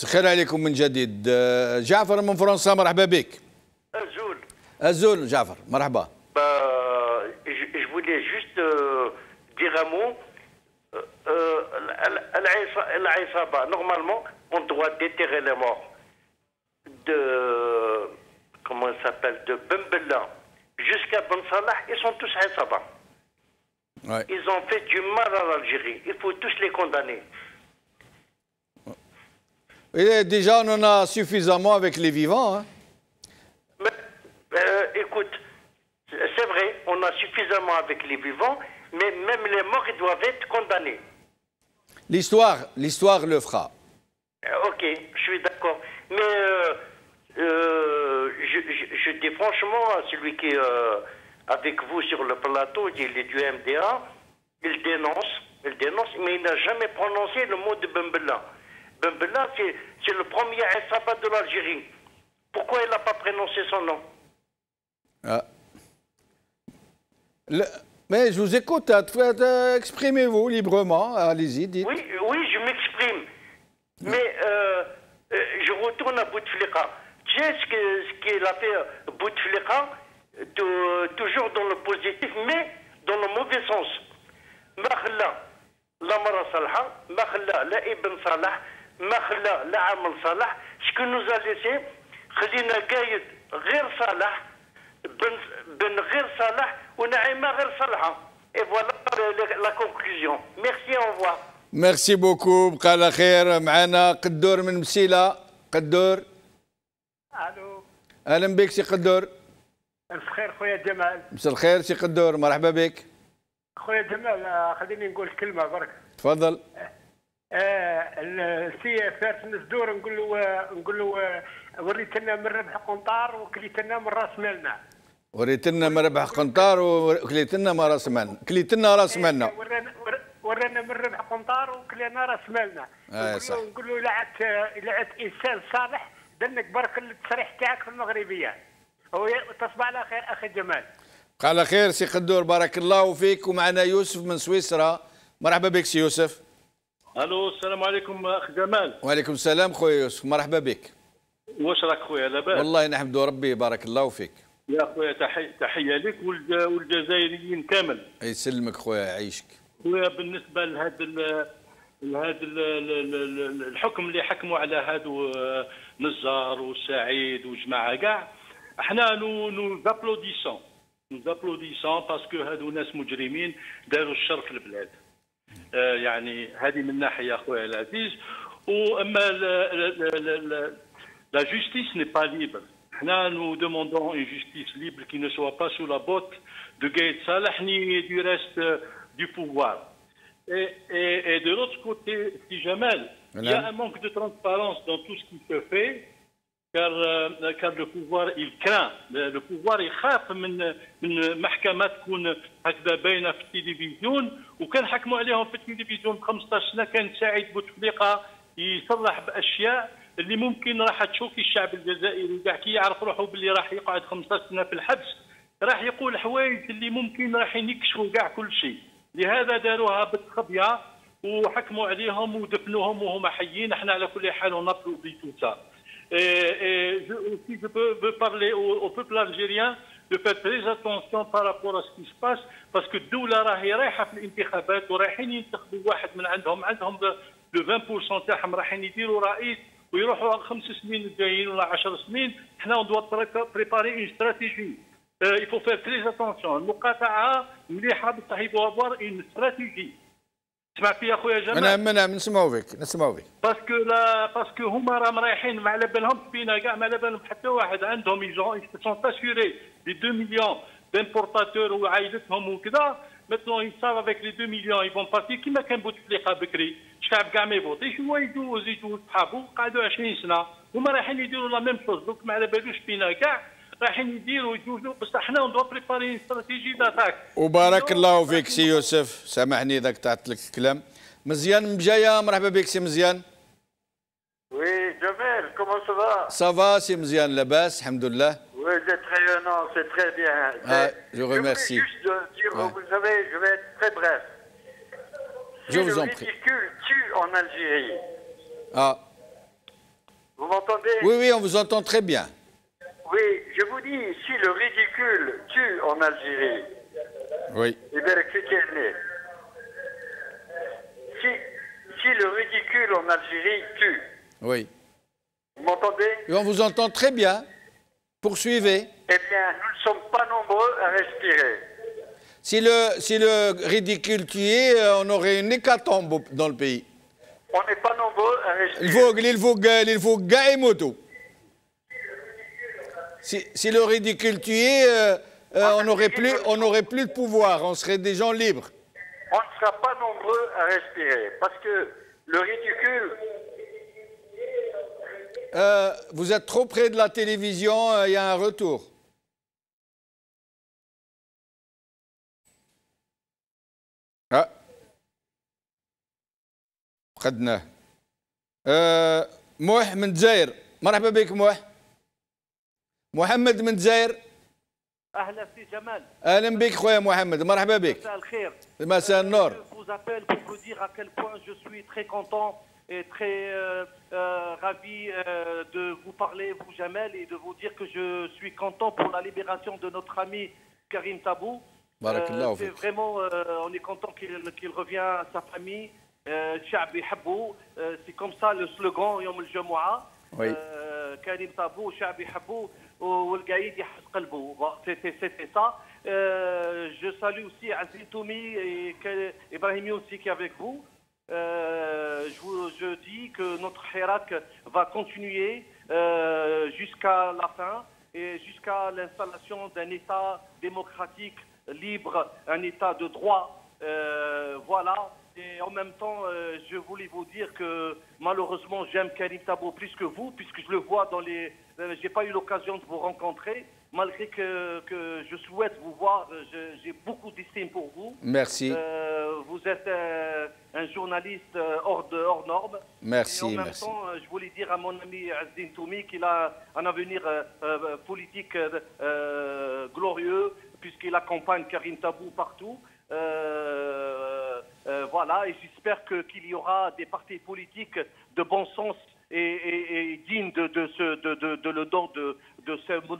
خير عليكم من جديد. جعفر من فرنسا، مرحبا بك. Azul. أزول جعفر، مرحبا. Je voulais juste dire un mot. Al-Aïsaba, normalement, on doit déterrer les morts de, comment il s'appelle, de Ben Bella jusqu'à Ben Salah, ils sont tous Aïsaba. Ouais. Ils ont fait du mal à l'Algérie. Il faut tous les condamner. Et déjà, on en a suffisamment avec les vivants. Hein. Mais, écoute, c'est vrai, on a suffisamment avec les vivants, mais même les morts, ils doivent être condamnés. L'histoire le fera. Ok, je suis d'accord. Mais je dis franchement à celui qui est avec vous sur le plateau, il est du MDA, il dénonce, mais il n'a jamais prononcé le mot de Ben Bella. Ben Bella, c'est le premier Aïsaba de l'Algérie. Pourquoi il n'a pas prononcé son nom? Ah. Mais je vous écoute, exprimez-vous librement, allez-y, dites. Oui, je m'exprime. Mais je retourne à Bouteflika. Tu sais ce qu'il a fait Bouteflika, toujours dans le positif, mais dans le mauvais sens. Makhla, la Mara Salah, Makhla, la Ibn Salah, Makhla, la Amal Salah, ce que nous a laissé, Khalina Gaïd, Gher Salah, Ben Gher Salah, ou Naïma Gher Salah. Et voilà la conclusion. Merci, au revoir. ميرسي بوكو، بقى على خير. معنا قدور من مسيلة. قدور. الو. اهلا بك سي قدور. الخير خويا جمال. مساء الخير سي قدور، مرحبا بك. خويا جمال خليني نقول كلمة برك. تفضل. السي فارس الزدور نقول له وريتنا من ربح قنطار وكليتنا من راس مالنا. وريتنا من ربح قنطار وكليتنا من راس مالنا، كليتنا راس مالنا. ورانا من ربح قنطار وكلينا راس مالنا. صح. نقول له لعت انسان صالح دنك برك التصريح تاعك في المغربيه. تصبح على خير اخي جمال. بقى على خير سي قدور، بارك الله فيك. ومعنا يوسف من سويسرا، مرحبا بك سي يوسف. الو، السلام عليكم اخ جمال. وعليكم السلام خويا يوسف، مرحبا بك. واش راك خويا لاباس؟ والله نحمد ربي، بارك الله فيك. يا خويا تحيه لك والجزائريين كامل. يسلمك خويا، يعيشك. خويا بالنسبه لهذا الحكم اللي حكموا على هادو نزار وسعيد وجماعه كاع، احنا نو زابلوديسون باسكو هادو ناس مجرمين داروا الشر في البلاد. يعني هذه من ناحيه خويا العزيز. واما لا جوستيس ني با ليبر. احنا نو دوموندون اون جوستيس ليبر كي نو سوا با سو لا بوت دو قايد صالح ني دو ريست du pouvoir. Et de l'autre côté, si Jamal, il y a un manque de transparence dans tout ce qui se fait, car le pouvoir, il craint. Le pouvoir, il خاف من محكمة تكون هكذا باينة في التلفزيون، وكان حكموا عليهم في التلفزيون 15 سنة. كان سعيد بوتفليقة يصرح بأشياء اللي ممكن راح تشوكي الشعب الجزائري كاع كي يعرف روحه باللي راح يقعد 15 سنة في الحبس، راح يقول حوايج اللي ممكن راح يكشفوا كاع كل شيء. لهذا داروها بالخبيه وحكموا عليهم ودفنوهم وهم حيين. احنا على كل حال ونابلودي تو سا. Si je peux parler au peuple algérien de faire très attention par rapport à ce qui se passe, parce que الدولة راهي رايحة في الانتخابات ورايحين ينتخبوا واحد من عندهم لو 20% تاعهم رايحين يديروا رئيس ويروحوا 5 سنين الجايين ولا 10 سنين. احنا on doit préparer une stratégie. Il faut faire très attention. المقاطعة مليحة بصح il faut avoir une stratégie. تسمع فيا خويا جمال؟ نعم نسمعوا فيك. باسكو هما راهم رايحين ما على بالهم فينا كاع، ما على بالهم حتى واحد. عندهم ils sont assurés les 2 millions d'importateurs وعائلتهم وكذا. Maintenant ils savent avec les 2 millions ils vont partir كيما كان بوتفليقة بكري. الشعب كاع ما يفوتيش، هو يجوز صحابو قعدوا 20 سنة. هما رايحين يديروا لا ميم شوز. دوك ما على بالوش فينا كاع، رايحين يديروا يجوزوا. بصح حنا اون دوا بريباري استراتيجي داتاك. وبارك الله فيك سي يوسف، سامحني اذا قطعت لك الكلام. مزيان مجايه، مرحبا بك سي مزيان. Oui, Jamel, comment ça va? Ça va, c'est Mzian, labas, alhamdoulilah. Oui, c'est très non, c'est très bien. Ah, je remercie. Je voulais juste dire, vous savez, je vais être très bref. Je vous en prie. Le ridicule tue en Algérie. Ah. Oui, oui, on vous entend très bien. Oui, je vous dis, si le ridicule tue en Algérie, Oui. si le ridicule en Algérie tue, Oui. vous m'entendez? Et on vous entend très bien. Poursuivez. Eh bien, nous ne sommes pas nombreux à respirer. Si le ridicule tuait, on aurait une hécatombe dans le pays. On n'est pas nombreux à respirer. Il faut gagner. Si le ridicule tuait, on n'aurait plus de pouvoir, on serait des gens libres. On ne sera pas nombreux à respirer, parce que le ridicule... Vous êtes trop près de la télévision, il y a un retour. Ah. خدناه. موح من الجزائر، مرحبا بك موح. محمد من الجزائر. اهلا سي جمال. اهلا بك خويا محمد، مرحبا بك. مساء الخير. مساء النور. Je vous appelle pour vous dire à quel point je suis très content et très ravi de vous parler, vous Jamel, et de vous dire que je suis content pour la libération de notre ami Karim Tabou. C'est vraiment, on est content qu'il revient à sa famille. Shabi Habou, c'est comme ça le slogan Yom al-Jamoua. Karim Tabou, Shabi Habou, ou le Gaïd Yahas Qalbou. C'était ça. Je salue aussi Aziz Toumi et Ibrahim Youssi qui est avec vous. Je dis que notre Hirak va continuer jusqu'à la fin et jusqu'à l'installation d'un État démocratique, libre, un État de droit. Voilà. Et en même temps, je voulais vous dire que malheureusement, j'aime Karim Tabou plus que vous, puisque je le vois dans les... j'ai pas eu l'occasion de vous rencontrer, malgré que je souhaite vous voir. J'ai beaucoup d'estime pour vous. Merci. Vous êtes un journaliste hors norme. Merci. Et en même temps, je voulais dire à mon ami Azdin Toumi qu'il a un avenir politique glorieux, puisqu'il accompagne Karim Tabou partout. Voilà, et j'espère qu'il y aura des partis politiques de bon sens et dignes de ce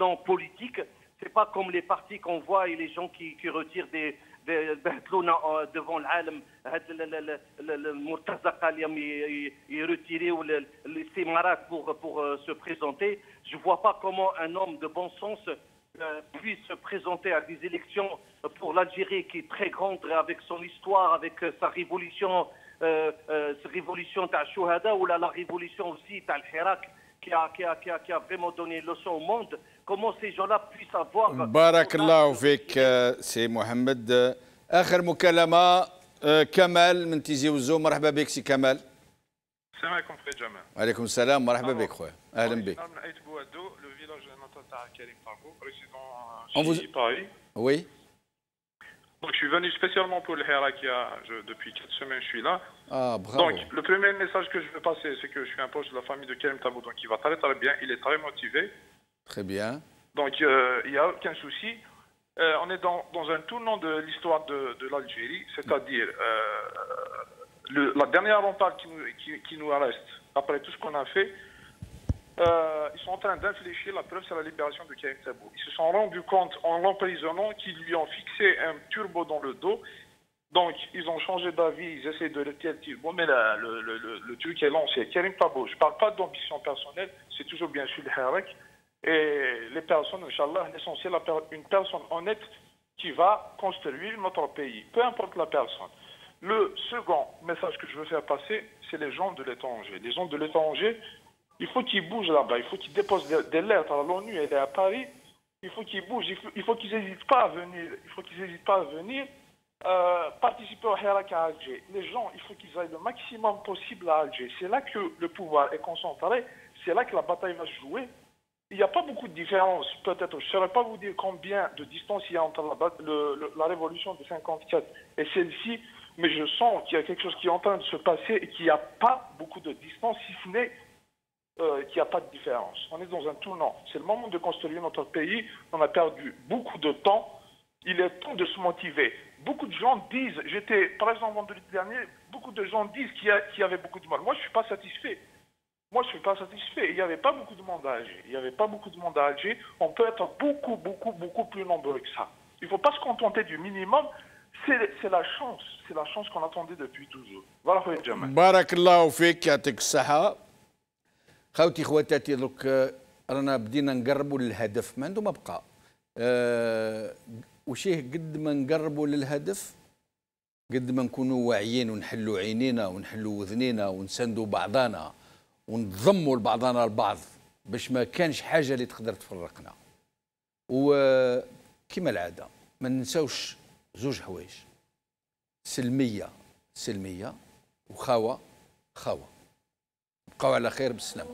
nom politique. C'est pas comme les partis qu'on voit et les gens qui retirent des devant l'Alem, le Murtazaqa il retirer ou les Sémarat pour se présenter. Je vois pas comment un homme de bon sens puisse se présenter à des élections pour l'Algérie qui est très grande, avec son histoire, avec sa révolution, Shouhada, ou la révolution aussi Hirak qui a vraiment donné leçon au monde. Comment ces gens-là puissent avoir... بارك الله فيك سي محمد. آخر مكالمة كمال من تيزي وزو. مرحبا بك سي كمال. السلام عليكم خويا جمال. وعليكم السلام. مرحبا بك خويا. أهلا بك. On vous... Paris. Oui. Donc je suis venu spécialement pour le Hirak. Depuis 4 semaines, je suis là. Ah, bravo. Donc le premier message que je veux passer, c'est que je suis un proche de la famille de Karim Tabou, donc il va très très bien, il est très motivé. Très bien. Donc il n'y a aucun souci. On est dans un tournant de l'histoire de l'Algérie, c'est-à-dire la dernière rempart qui nous reste, après tout ce qu'on a fait, ils sont en train d'infléchir. La preuve, c'est la libération de Karim Tabou. Ils se sont rendus compte en l'emprisonnant qu'ils lui ont fixé un turbo dans le dos. Donc, ils ont changé d'avis, ils essaient de le dire. Bon, mais le truc est lancé. Karim Tabou, je ne parle pas d'ambition personnelle, c'est toujours bien sûr le Hirak. Et les personnes, Inch'Allah, l'essentiel, une personne honnête qui va construire notre pays, peu importe la personne. Le second message que je veux faire passer, c'est les gens de l'étranger. Les gens de l'étranger, il faut qu'ils bougent là-bas, il faut qu'ils déposent des lettres à l'ONU et à Paris. Il faut qu'ils bougent, il faut qu'ils n'hésitent pas à venir. Il faut qu'ils n'hésitent pas à venir participer au Hirak à Alger. Les gens, il faut qu'ils aillent le maximum possible à Alger. C'est là que le pouvoir est concentré, c'est là que la bataille va se jouer. Il n'y a pas beaucoup de différence, peut-être. Je ne saurais pas vous dire combien de distance il y a entre la révolution de 54 et celle-ci, mais je sens qu'il y a quelque chose qui est en train de se passer et qu'il n'y a pas beaucoup de distance, si ce n'est qu'il n'y a pas de différence. On est dans un tournant. C'est le moment de construire notre pays. On a perdu beaucoup de temps. Il est temps de se motiver. Beaucoup de gens disent, j'étais par exemple vendredi dernier, beaucoup de gens disent qu'il y avait beaucoup de mal. Moi, je ne suis pas satisfait. moi, je ne suis pas satisfait. Il n'y avait pas beaucoup de monde à Alger. Il n'y avait pas beaucoup de monde à Alger. On peut être beaucoup plus nombreux que ça. Il ne faut pas se contenter du minimum. C'est la chance. C'est la chance qu'on attendait depuis toujours. Voilà, خويا جمال. بارك الله فيك، يعطيك الصحة. خوتي خواتاتي، درك رانا بدينا نقربوا للهدف، ما عنده ما بقى. وشيه قد ما نقربوا للهدف قد ما نكونوا واعيين ونحلوا عينينا ونحلوا وذنينا ونساندوا بعضانا ونضموا لبعضنا البعض باش ما كانش حاجه اللي تقدر تفرقنا. وكما العاده ما ننساوش زوج حوايج: سلميه وخاوه. بقاو على خير بالسلامه.